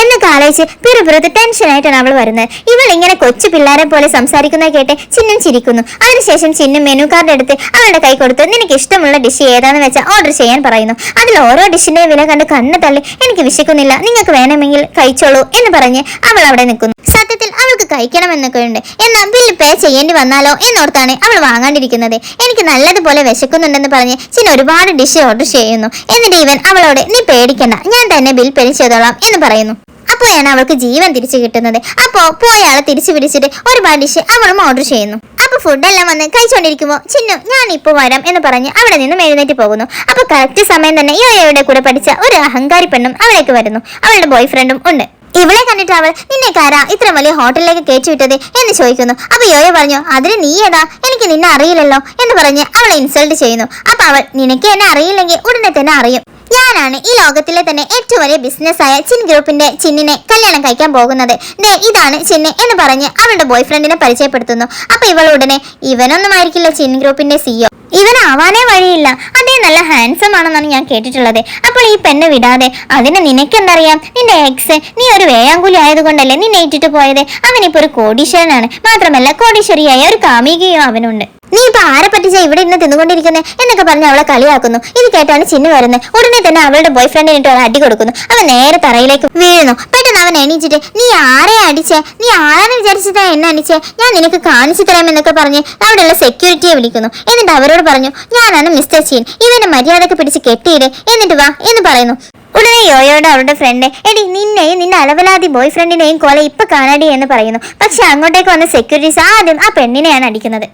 S1: എന്നൊക്കെ ആലോചിച്ച് പിറുപിറുത്ത് ടെൻഷനായിട്ടാണ് അവൾ വരുന്നത്. ഇവൾ ഇങ്ങനെ കൊച്ചു പിള്ളേരെ പോലെ സംസാരിക്കുന്നത് കേട്ട് ചിന്നും ചിരിക്കുന്നു. അതിനുശേഷം ചിന്നും മെനു കാർഡ് എടുത്ത് അവളുടെ കൈ കൊടുത്ത്, നിനക്ക് ഇഷ്ടമുള്ള ഡിഷ് ഏതാന്ന് വെച്ചാൽ ഓർഡർ ചെയ്യാൻ പറയുന്നു. അതിൽ ഓരോ ഡിഷിന്റെയും വില കണ്ട് കണ്ണ് തള്ളി, എനിക്ക് വിശക്കുന്നില്ല, നിങ്ങൾക്ക് വേണമെങ്കിൽ കഴിച്ചോളൂ എന്ന് പറഞ്ഞ് അവൾ അവിടെ നിൽക്കുന്നു. സത്യത്തിൽ അവൾക്ക് കഴിക്കണമെന്നൊക്കെ ഉണ്ട്, എന്നാൽ ബില്ല് പേ ചെയ്യേണ്ടി വന്നാലോ എന്നോർത്താണ് അവൾ വാങ്ങാണ്ടിരിക്കുന്നത്. എനിക്ക് നല്ലതുപോലെ വിശക്കുന്നുണ്ടെന്ന് പറഞ്ഞ് ചിന്ന ഒരുപാട് ഡിഷ് ഓർഡർ ചെയ്യുന്നു. എന്നിട്ട് ഇവൻ അവളോട്, നീ പേടിക്കണ്ട, ഞാൻ തന്നെ ബിൽ പേ ചെയ്തോളാം എന്ന് പറയുന്നു. അപ്പോഴാണ് അവൾക്ക് ജീവൻ തിരിച്ചു കിട്ടുന്നത്. അപ്പോ പോയ ആളെ തിരിച്ചു പിടിച്ചിട്ട് ഒരുപാട് ഡിഷ് അവളും ഓർഡർ ചെയ്യുന്നു. അപ്പൊ ഫുഡെല്ലാം വന്ന് കഴിച്ചുകൊണ്ടിരിക്കുമ്പോ ചിന്നു, ഞാൻ ഇപ്പൊ വരാം എന്ന് പറഞ്ഞ് അവിടെ നിന്നും എഴുന്നേറ്റ് പോകുന്നു. അപ്പൊ കറക്റ്റ് സമയം തന്നെ യോയോയുടെ കൂടെ പഠിച്ച ഒരു അഹങ്കാരി പെണ്ണും അവിടേക്ക് വരുന്നു. അവളുടെ ബോയ് ഫ്രണ്ടും ഉണ്ട്. ഇവളെ കണ്ടിട്ട് അവൾ, നിന്നെ കാരാ ഇത്ര വലിയ ഹോട്ടലിലേക്ക് കയറ്റിവിട്ടത് എന്ന് ചോദിക്കുന്നു. അപ്പൊ യോയോ പറഞ്ഞു, അതിന് നീ ഏതാ, എനിക്ക് നിന്നെ അറിയില്ലല്ലോ എന്ന് പറഞ്ഞ് അവളെ ഇൻസൾട്ട് ചെയ്യുന്നു. അപ്പൊ അവൾ, നിനക്ക് എന്നെ അറിയില്ലെങ്കിൽ ഉടനെ തന്നെ അറിയും, ഞാനാണ് ഈ ലോകത്തിലെ തന്നെ ഏറ്റവും വലിയ ബിസിനസ്സായ ചിൻ ഗ്രൂപ്പിന്റെ ചിന്നിനെ കല്യാണം കഴിക്കാൻ പോകുന്നത്, ദേ ഇതാണ് ചിന്ന് എന്ന് പറഞ്ഞ് അവളുടെ ബോയ് ഫ്രണ്ടിനെ പരിചയപ്പെടുത്തുന്നു. അപ്പൊ ഇവൾ ഉടനെ, ഇവനൊന്നും ആയിരിക്കില്ല ചിൻ ഗ്രൂപ്പിന്റെ CEO, ഇവനാവാനേ വഴിയില്ല, അതേ നല്ല ഹാൻസം ആണെന്നാണ് ഞാൻ കേട്ടിട്ടുള്ളത്. അപ്പോൾ ഈ പെണ്ണ് വിടാതെ, അതിന് നിനക്കെന്തറിയാം, നിന്റെ എക്സ് നീ ഒരു വേയാങ്കുലി ആയതുകൊണ്ടല്ലേ നിന്നെ ഇട്ടിട്ട് പോയത്, അവനിപ്പോ ഒരു കോടീശ്വരനാണ്, മാത്രമല്ല കോടീശ്വരിയായ ഒരു കാമുകിയും അവനുണ്ട്, നീ ഇപ്പൊ ആരെ പറ്റിച്ചാ ഇവിടെ ഇന്ന് തിന്നുകൊണ്ടിരിക്കുന്നത് എന്നൊക്കെ പറഞ്ഞ് അവളെ കളിയാക്കുന്നു. ഇത് കേട്ടാണ് ചിന്നു വരുന്നത്. ഉടനെ തന്നെ അവളുടെ ബോയ് ഫ്രണ്ടിനിട്ട് അവൾ അടി കൊടുക്കുന്നു. അവൻ നേരെ തറയിലേക്ക് വീഴുന്നു. പെട്ടെന്ന് അവൻ എണീച്ചിട്ട്, നീ ആരെ അടിച്ചേ, നീ ആരെന്ന് വിചാരിച്ചിട്ടാ എന്നെ അടിച്ചേ, ഞാൻ നിനക്ക് കാണിച്ചു തരാമെന്നൊക്കെ പറഞ്ഞ് അവിടെയുള്ള സെക്യൂരിറ്റിയെ വിളിക്കുന്നു. എന്നിട്ട് അവരോട് പറഞ്ഞു, ഞാനാണ് മിസ്റ്റർ ചീൻ, ഇവനെ മര്യാദക്ക് പിടിച്ച് കെട്ടിയിട്, എന്നിട്ട് വാ എന്ന് പറയുന്നു. ഉടനെ യോയോയുടെ അവളുടെ ഫ്രണ്ട്, എടി നിന്നെയും നിന്റെ അലവലാതി ബോയ് ഫ്രണ്ടിനെയും കൊല ഇപ്പൊ കാണാടി എന്ന് പറയുന്നു. പക്ഷെ അങ്ങോട്ടേക്ക് വന്ന സെക്യൂരിറ്റീസ് ആദ്യം ആ പെണ്ണിനെയാണ് അടിക്കുന്നത്.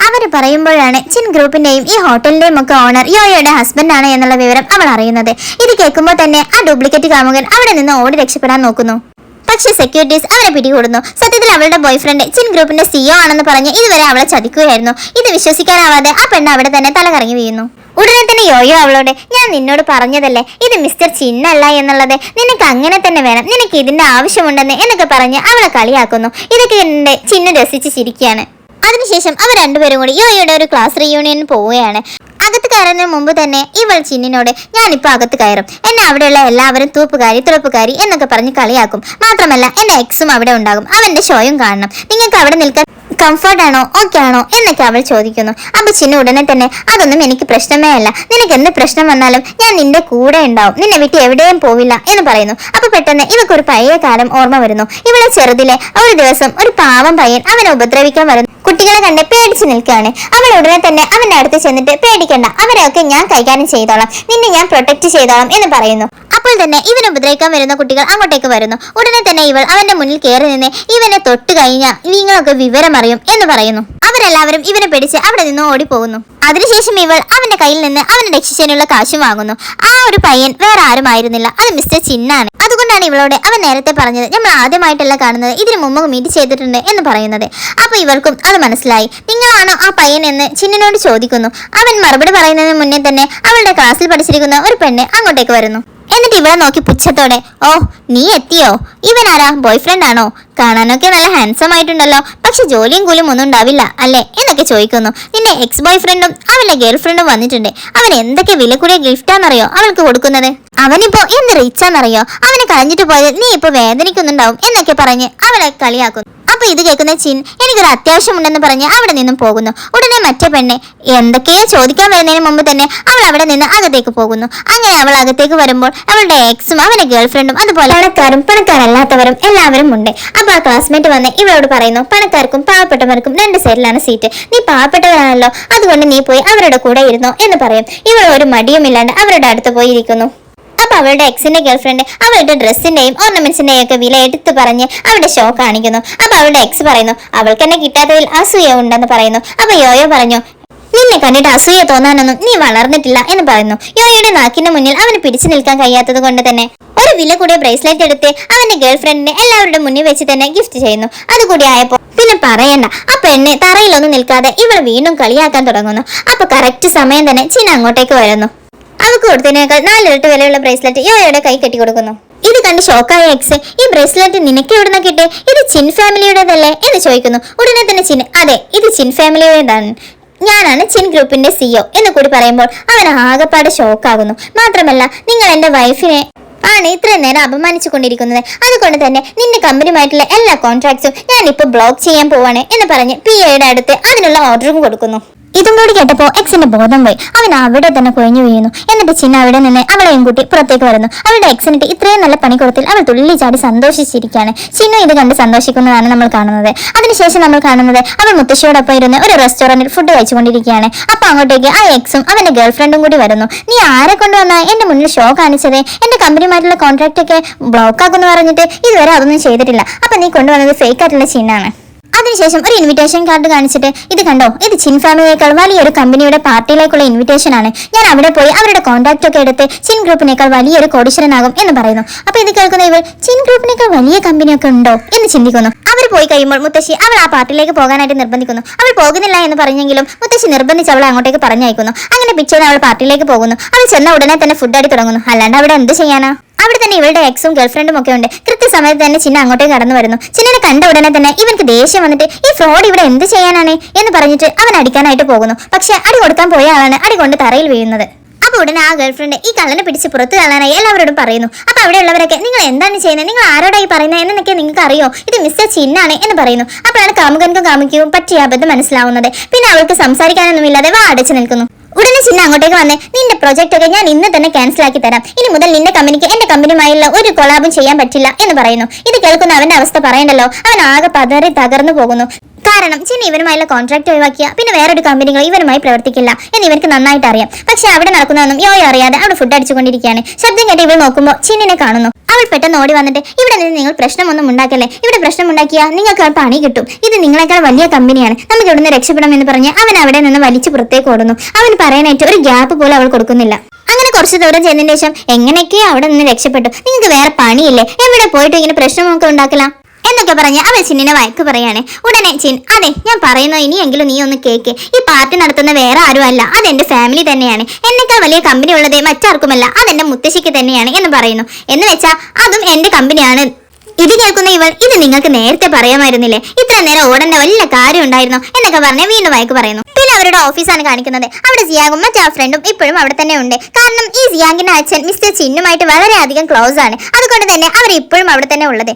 S1: അവർ പറയുമ്പോഴാണ് ചിൻ ഗ്രൂപ്പിന്റെയും ഈ ഹോട്ടലിന്റെയും ഒക്കെ ഓണർ യോയോയുടെ ഹസ്ബൻഡ് ആണ് എന്നുള്ള വിവരം അവൾ അറിയുന്നത്. ഇത് കേൾക്കുമ്പോൾ തന്നെ ആ ഡ്യൂപ്ലിക്കേറ്റ് കാമുകൻ അവിടെ നിന്ന് ഓടി രക്ഷപ്പെടാൻ നോക്കുന്നു. പക്ഷേ സെക്യൂരിറ്റീസ് അവനെ പിടികൂടുന്നു. സത്യത്തിൽ അവളുടെ ബോയ് ഫ്രണ്ട് ചിൻ ഗ്രൂപ്പിന്റെ CEO ആണെന്ന് പറഞ്ഞ് ഇതുവരെ അവളെ ചതിക്കുകയായിരുന്നു. ഇത് വിശ്വസിക്കാനാവാതെ ആ പെണ്ണ് അവിടെ തന്നെ തലകറങ്ങി വീഴുന്നു. ഉടനെ തന്നെ യോയോ അവളോട്, ഞാൻ നിന്നോട് പറഞ്ഞതല്ലേ ഇത് മിസ്റ്റർ ചിന്നല്ല എന്നുള്ളത്, നിനക്ക് അങ്ങനെ തന്നെ വേണം, നിനക്ക് ഇതിന്റെ ആവശ്യമുണ്ടെന്ന് എന്നൊക്കെ പറഞ്ഞ് അവളെ കളിയാക്കുന്നു. ഇതൊക്കെ കണ്ട് ചിന്നു രസിച്ച് ചിരിക്കുകയാണ്. അതിനുശേഷം അവർ രണ്ടുപേരും കൂടി യോയോയുടെ ഒരു ക്ലാസ് റീയൂണിയൻ പോവുകയാണ്. അകത്ത് കയറുന്നതിന് മുമ്പ് തന്നെ ഇവൾ ചിന്നിനോട്, ഞാനിപ്പോ അകത്ത് കയറും, എന്നെ അവിടെയുള്ള എല്ലാവരും തുറപ്പുകാരി എന്നൊക്കെ പറഞ്ഞ് കളിയാക്കും, മാത്രമല്ല എന്റെ എക്സും അവിടെ ഉണ്ടാകും, അവന്റെ ഷോയും കാണണം, നിങ്ങൾക്ക് അവിടെ നിൽക്കാൻ കംഫർട്ട് ആണോ, ഓക്കെ ആണോ എന്നൊക്കെ അവൾ ചോദിക്കുന്നു. അപ്പൊ ചിന്നു ഉടനെ തന്നെ, അതൊന്നും എനിക്ക് പ്രശ്നമേ അല്ല, നിനക്ക് എന്ത് പ്രശ്നം വന്നാലും ഞാൻ നിന്റെ കൂടെ ഉണ്ടാവും, നിന്നെ വിട്ട് എവിടെയും പോവില്ല എന്ന് പറയുന്നു. അപ്പൊ പെട്ടെന്ന് ഇവക്കൊരു പഴയ കാലം ഓർമ്മ വരുന്നു. ഇവളെ ചെറുതിലെ ഒരു ദിവസം ഒരു പാവം പയ്യൻ അവനെ ഉപദ്രവിക്കാൻ വരുന്നു. കുട്ടികളെ കണ്ട് പേടിച്ചു നിൽക്കുകയാണ്. അവൾ ഉടനെ തന്നെ അവന്റെ അടുത്ത് ചെന്നിട്ട് പേടിക്കണ്ട, അവരെയൊക്കെ ഞാൻ കൈകാര്യം ചെയ്തോളാം, നിന്നെ ഞാൻ പ്രൊട്ടക്ട് ചെയ്തോളാം എന്ന് പറയുന്നു. അപ്പോൾ തന്നെ ഇവനെ ഉപദ്രവിക്കാൻ വരുന്ന കുട്ടികൾ അങ്ങോട്ടേക്ക് വരുന്നു. ഉടനെ തന്നെ ഇവൾ അവന്റെ മുന്നിൽ കയറി നിന്ന് ഇവനെ തൊട്ട് കഴിഞ്ഞാൽ നിങ്ങളൊക്കെ വിവരമറിയും എന്ന് പറയുന്നു. അവരെല്ലാവരും ഇവനെ പിടിച്ച് അവിടെ നിന്ന് ഓടിപ്പോകുന്നു. അതിനുശേഷം ഇവൾ അവന്റെ കയ്യിൽ നിന്ന് അവനെ രക്ഷിച്ചതിനുള്ള കാശ് വാങ്ങുന്നു. ആ ഒരു പയ്യൻ വേറെ ആരുമായിരുന്നില്ല, അത് മിസ്റ്റർ ചിന്നാണ്. അതുകൊണ്ടാണ് ഇവളോട് അവൻ നേരത്തെ പറഞ്ഞത് നമ്മൾ ആദ്യമായിട്ടല്ല കാണുന്നത്, ഇതിനു മുമ്പ് മീറ്റ് ചെയ്തിട്ടുണ്ട് എന്ന് പറയുന്നത്. അപ്പൊ ഇവൾക്കും അത് മനസ്സിലായി. നിങ്ങളാണോ ആ പയ്യൻ എന്ന് ചിന്നിനോട് ചോദിക്കുന്നു. അവൻ മറുപടി പറയുന്നതിന് മുന്നേ തന്നെ അവളുടെ ക്ലാസ്സിൽ പഠിച്ചിരിക്കുന്ന ഒരു പെണ്ണ് അങ്ങോട്ടേക്ക് വരുന്നു. എന്നിട്ട് ഇവളെ നോക്കി പുച്ഛത്തോടെ, ഓ നീ എത്തിയോ, ഇവനാരാ, ബോയ് ഫ്രണ്ട് ആണോ, കാണാനൊക്കെ നല്ല ഹാൻസം ആയിട്ടുണ്ടല്ലോ, പക്ഷെ ജോലിയും കൂലിയും ഒന്നും ഉണ്ടാവില്ല അല്ലേ എന്നൊക്കെ ചോദിക്കുന്നു. നിന്റെ എക്സ് ബോയ് ഫ്രണ്ടും അവന്റെ ഗേൾ ഫ്രണ്ടും വന്നിട്ടുണ്ട്. അവൻ എന്തൊക്കെ വില കൂടിയ ഗിഫ്റ്റാന്നറിയോ അവൾക്ക് കൊടുക്കുന്നത്, അവനിപ്പോ എന്ത് റിച്ചാന്നറിയോ, അവനെ കളഞ്ഞിട്ട് പോയത് നീ ഇപ്പൊ വേദനിക്കുന്നുണ്ടാവും എന്നൊക്കെ പറഞ്ഞ് അവളെ കളിയാക്കുന്നു. അപ്പൊ ഇത് കേൾക്കുന്ന ചിൻ എനിക്കൊരു അത്യാവശ്യമുണ്ടെന്ന് പറഞ്ഞ് അവിടെ നിന്നും പോകുന്നു. ഉടനെ മറ്റേ പെണ്ണെ എന്തൊക്കെയോ ചോദിക്കാൻ വരുന്നതിന് മുമ്പ് തന്നെ അവൾ അവിടെ നിന്ന് അകത്തേക്ക് പോകുന്നു. അങ്ങനെ അവൾ അകത്തേക്ക് വരുമ്പോൾ അവളുടെ എക്സും അവന്റെ ഗേൾ ഫ്രണ്ടും അതുപോലെ പണക്കാരും പണക്കാരല്ലാത്തവരും എല്ലാവരും ഉണ്ട്. അപ്പൊ ആ ക്ലാസ്മേറ്റ് വന്ന് ഇവളോട് പറയുന്നു, പണക്കാർക്കും പാവപ്പെട്ടവർക്കും രണ്ട് സൈഡിലാണ് സീറ്റ്, നീ പാവപ്പെട്ടവരാണല്ലോ, അതുകൊണ്ട് നീ പോയി അവരുടെ കൂടെ ഇരുന്നോ എന്ന് പറയും. ഇവൾ ഒരു മടിയുമില്ലാണ്ട് അവരുടെ അടുത്ത് പോയി ഇരിക്കുന്നു. അപ്പൊ അവളുടെ എക്സിന്റെ ഗേൾഫ്രണ്ട് അവളുടെ ഡ്രസ്സിന്റെയും ഓർണമെന്റ്സിന്റെയും ഒക്കെ വില എടുത്ത് പറഞ്ഞ് അവളുടെ ഷോ കാണിക്കുന്നു. അപ്പൊ അവളുടെ എക്സ് പറയുന്നു അവൾക്ക് എന്നെ കിട്ടാത്തതിൽ അസൂയ ഉണ്ടെന്ന് പറയുന്നു. അപ്പൊ യോയോ പറഞ്ഞു, നിന്നെ കണ്ടിട്ട് അസൂയ തോന്നാനൊന്നും നീ വളർന്നിട്ടില്ല എന്ന് പറയുന്നു. യോയോയുടെ നാക്കിന്റെ മുന്നിൽ അവന് പിടിച്ചു നിൽക്കാൻ കഴിയാത്തത് കൊണ്ട് തന്നെ ഒരു വില കൂടിയ ബ്രേസ്ലെറ്റ് എടുത്ത് അവന്റെ ഗേൾഫ്രണ്ടിനെ എല്ലാവരുടെ മുന്നിൽ വെച്ച് തന്നെ ഗിഫ്റ്റ് ചെയ്യുന്നു. അതുകൂടി ആയപ്പോ പിന്നെ പറയണ്ട, ആ പെണ്ണ് തറയിലൊന്നും നിൽക്കാതെ ഇവൾ വീണ്ടും കളിയാക്കാൻ തുടങ്ങുന്നു. അപ്പൊ കറക്റ്റ് സമയം തന്നെ ചിന്ന അങ്ങോട്ടേക്ക് വരുന്നു. അവൾക്ക് കൊടുത്തതിനേക്കാൾ 4 ഇരട്ടി വിലയുള്ള ബ്രേസ്ലെറ്റ് യോയോയുടെ കൈ കെട്ടി കൊടുക്കുന്നു. ഇത് കണ്ട് ഷോക്കായ എക്സ്, ഈ ബ്രേസ്ലെറ്റ് നിനക്ക് എവിടുന്ന കിട്ടേ, ഇത് ചിൻ ഫാമിലിയുടേതല്ലേ എന്ന് ചോദിക്കുന്നു. ഉടനെ തന്നെ ചിൻ, അതെ ഇത് ചിൻ ഫാമിലിയുടേതാണ്, ഞാനാണ് ചിൻ ഗ്രൂപ്പിന്റെ CEO എന്ന് കൂടി പറയുമ്പോൾ അവൻ ആകെപ്പാട് ഷോക്കാകുന്നു. മാത്രമല്ല നിങ്ങൾ എന്റെ വൈഫിനെ ആണ് ഇത്രയും നേരം അപമാനിച്ചു കൊണ്ടിരിക്കുന്നത്, അതുകൊണ്ട് തന്നെ നിന്റെ കമ്പനിയുമായിട്ടുള്ള എല്ലാ കോൺട്രാക്ട്സും ഞാൻ ഇപ്പൊ ബ്ലോക്ക് ചെയ്യാൻ പോവാണ് എന്ന് പറഞ്ഞ് PAയുടെ അടുത്ത് അതിനുള്ള ഓർഡറും കൊടുക്കുന്നു. ഇതും കൂടി കേട്ടപ്പോ എക്സിന്റെ ബോധം പോയി. അവൻ അവിടെ തന്നെ കുഴഞ്ഞു വീഴുന്നു. എന്നിട്ട് ചിന്ന അവിടെ നിന്ന് അവളെയും കൂട്ടി പുറത്തേക്ക് വരുന്നു. അവളുടെ എക്സിനിട്ട് ഇത്രയും നല്ല പണി കൊടുത്തിൽ അവൾ തുള്ളി ചാടി സന്തോഷിച്ചിരിക്കുകയാണ്. ചിന്നു ഇത് കണ്ട് സന്തോഷിക്കുന്നതാണ് നമ്മൾ കാണുന്നത്. അതിനുശേഷം നമ്മൾ കാണുന്നത് അവൾ മുത്തശ്ശിയോടൊപ്പം ഇരുന്ന് ഒരു റെസ്റ്റോറന്റിൽ ഫുഡ് കഴിച്ചുകൊണ്ടിരിക്കുകയാണ്. അപ്പൊ അങ്ങോട്ടേക്ക് ആ എക്സും അവന്റെ ഗേൾഫ്രണ്ടും കൂടി വരുന്നു. നീ ആരെ കൊണ്ടുവന്നാ എന്റെ മുന്നിൽ ഷോ കാണിച്ചത്, എന്റെ കമ്പനിയുമായിട്ടുള്ള കോൺട്രാക്ട് ഒക്കെ ബ്ലോക്ക് ആക്കുമെന്ന് പറഞ്ഞിട്ട് ഇതുവരെ അതൊന്നും ചെയ്തിട്ടില്ല, അപ്പൊ നീ കൊണ്ടുവന്നത് ഫേക്ക് ആയിട്ടുള്ള ചിന്നാണ്. അതിനുശേഷം ഒരു ഇൻവിറ്റേഷൻ കാർഡ് കാണിച്ചിട്ട് ഇത് കണ്ടോ, ഇത് ചിൻ ഫാമിലിയേക്കാൾ വലിയൊരു കമ്പനിയുടെ പാർട്ടിയിലേക്കുള്ള ഇൻവിറ്റേഷൻ ആണ്, ഞാൻ അവിടെ പോയി അവരുടെ കോൺടാക്ട് ഒക്കെ എടുത്ത് ചിൻ ഗ്രൂപ്പിനേക്കാൾ വലിയൊരു കോടീശ്വരനാകും എന്ന് പറയുന്നു. അപ്പൊ ഇത് കേൾക്കുന്ന ഇവൾ ചിൻ ഗ്രൂപ്പിനേക്കാൾ വലിയ കമ്പനിയൊക്കെ ഉണ്ടോ എന്ന് ചിന്തിക്കുന്നു. അവർ പോയി കഴിയുമ്പോൾ മുത്തശ്ശി അവൾ ആ പാർട്ടിയിലേക്ക് പോകാനായിട്ട് നിർബന്ധിക്കുന്നു. അവൾ പോകുന്നില്ല എന്ന് പറഞ്ഞെങ്കിലും മുത്തശ്ശി നിർബന്ധിച്ച് അവൾ അങ്ങോട്ടേക്ക് പറഞ്ഞയക്കുന്നു. അങ്ങനെ പിറ്റേന്ന് അവൾ പാർട്ടിയിലേക്ക് പോകുന്നു. അവൾ ചെന്ന ഉടനെ തന്നെ ഫുഡ് അടി തുടങ്ങുന്നു. അല്ലാണ്ട് അവിടെ എന്ത് ചെയ്യാനാ, അവിടെ തന്നെ ഇവളുടെ എക്സും ഗേൾഫ്രണ്ടും ഒക്കെ ഉണ്ട്. കൃത്യസമയത്ത് തന്നെ ചിന്ന അങ്ങോട്ടേക്ക് കടന്നു വരുന്നു. ചിന്നനെ കണ്ട ഉടനെ തന്നെ ഇവർക്ക് ദേഷ്യം വന്നിട്ട് ഈ ഫ്രോഡ് ഇവിടെ എന്ത് ചെയ്യാനാണ് എന്ന് പറഞ്ഞിട്ട് അവൻ അടിക്കാനായിട്ട് പോകുന്നു. പക്ഷെ അടി കൊടുക്കാൻ പോയ ആളാണ് അടി കൊണ്ട് തറയിൽ വീഴുന്നത്. അപ്പൊ ഉടനെ ആ ഗേൾഫ്രണ്ട് ഈ കള്ളനെ പിടിച്ച് പുറത്ത് കളയാനായി എല്ലാവരോടും പറയുന്നു. അപ്പൊ അവിടെയുള്ളവരൊക്കെ നിങ്ങൾ എന്താണ് ചെയ്യുന്നത്, നിങ്ങൾ ആരോടായി പറയുന്നത് എന്നൊക്കെ നിങ്ങൾക്ക് അറിയോ, ഇത് മിസ്റ്റർ ചിന്നാണ് എന്ന് പറയുന്നു. അപ്പോഴാണ് കാമുകൻക്കും കാമുകിയും പറ്റിയ അബദ്ധം മനസ്സിലാവുന്നത്. പിന്നെ അവൾക്ക് സംസാരിക്കാനൊന്നും ഇല്ലാതെ വാ അടച്ചു നിൽക്കുന്നു. ഉടനെ ചിന്ന അങ്ങോട്ടേക്ക് വന്ന് നിന്റെ പ്രൊജക്ട് ഒക്കെ ഞാൻ ഇന്ന് തന്നെ ക്യാൻസൽ ആക്കി തരാം, ഇനി മുതൽ നിന്റെ കമ്പനിക്ക് എന്റെ കമ്പനിയുമായുള്ള ഒരു കൊളാബും ചെയ്യാൻ പറ്റില്ല എന്ന് പറയുന്നു. ഇത് കേൾക്കുന്ന അവന്റെ അവസ്ഥ പറയണ്ടല്ലോ, അവൻ ആകെ പതറി തകർന്നു പോകുന്നു. കാരണം ചിന്ന ഇവരുമായുള്ള കോൺട്രാക്ട് ഒഴിവാക്കിയ പിന്നെ വേറൊരു കമ്പനികൾ ഇവരുമായി പ്രവർത്തിക്കില്ല എന്ന് ഇവർക്ക് നന്നായിട്ട് അറിയാം. പക്ഷെ അവിടെ നടക്കുന്നതൊന്നും യോയോ അറിയാതെ അവിടെ ഫുഡ് അടിച്ചുകൊണ്ടിരിക്കുകയാണ്. ശബ്ദം കേട്ട് ഇവൾ നോക്കുമ്പോൾ ചിന്നിനെ കാണുന്നു. അവൾ പെട്ടെന്ന് ഓടി വന്നിട്ട് ഇവിടെ നിന്ന് നിങ്ങൾ പ്രശ്നമൊന്നും ഉണ്ടാക്കല്ലേ, ഇവിടെ പ്രശ്നം ഉണ്ടാക്കിയാൽ നിങ്ങൾക്ക് പണി കിട്ടും, ഇത് നിങ്ങളെക്കാൾ വലിയ കമ്പനിയാണ്, നമുക്ക് ഇവിടുന്ന് രക്ഷപ്പെടാം എന്ന് പറഞ്ഞ് അവൻ അവിടെ നിന്ന് വലിച്ചു പുറത്തേക്ക് ഓടുന്നു. അവൻ പറയാനായിട്ട് ഒരു ഗ്യാപ്പ് പോലും അവൾ കൊടുക്കുന്നില്ല. അങ്ങനെ കുറച്ച് ദൂരം ചെന്നതിന് ശേഷം എങ്ങനെയൊക്കെയോ അവിടെ നിന്ന് രക്ഷപ്പെട്ടു, നിങ്ങൾക്ക് വേറെ പണിയില്ലേ, എവിടെ പോയിട്ട് ഇങ്ങനെ പ്രശ്നമൊക്കെ ഉണ്ടാക്കലാം എന്നൊക്കെ പറഞ്ഞ് അവൾ ചിന്നിനെ വഴക്ക് പറയാണ്. ഉടനെ ചിൻ, അതെ ഞാൻ പറയുന്നു ഇനിയെങ്കിലും നീ ഒന്ന് കേക്ക്, ഈ പാർട്ടി നടത്തുന്ന വേറെ ആരും അല്ല, അതെന്റെ ഫാമിലി തന്നെയാണ്, എന്നെക്കാൾ വലിയ കമ്പനി ഉള്ളത് മറ്റാർക്കുമല്ല, അതെന്റെ മുത്തശ്ശിക്ക് തന്നെയാണ് എന്ന് പറയുന്നു. എന്ന് വെച്ചാ അതും എന്റെ കമ്പനിയാണ്. ഇത് കേൾക്കുന്ന ഇവൾ, ഇത് നിങ്ങൾക്ക് നേരത്തെ പറയാമായിരുന്നില്ലേ, ഇത്ര നേരം ഓടേണ്ട വല്ല കാര്യം ഉണ്ടായിരുന്നു എന്നൊക്കെ പറഞ്ഞ് വീണ്ടും വഴക്ക് പറയുന്നു. പിന്നെ അവരുടെ ഓഫീസാണ് കാണിക്കുന്നത്. അവിടെ സിയാങ്ങും മറ്റേ ആ ഫ്രണ്ടും ഇപ്പോഴും അവിടെ തന്നെ ഉണ്ട്. കാരണം ഈ സിയാങ്ങിന്റെ അച്ഛൻ മിസ്റ്റർ ചിന്നുമായിട്ട് വളരെയധികം ക്ലോസ് ആണ്, അതുകൊണ്ട് തന്നെ അവർ ഇപ്പോഴും അവിടെ തന്നെ ഉള്ളത്.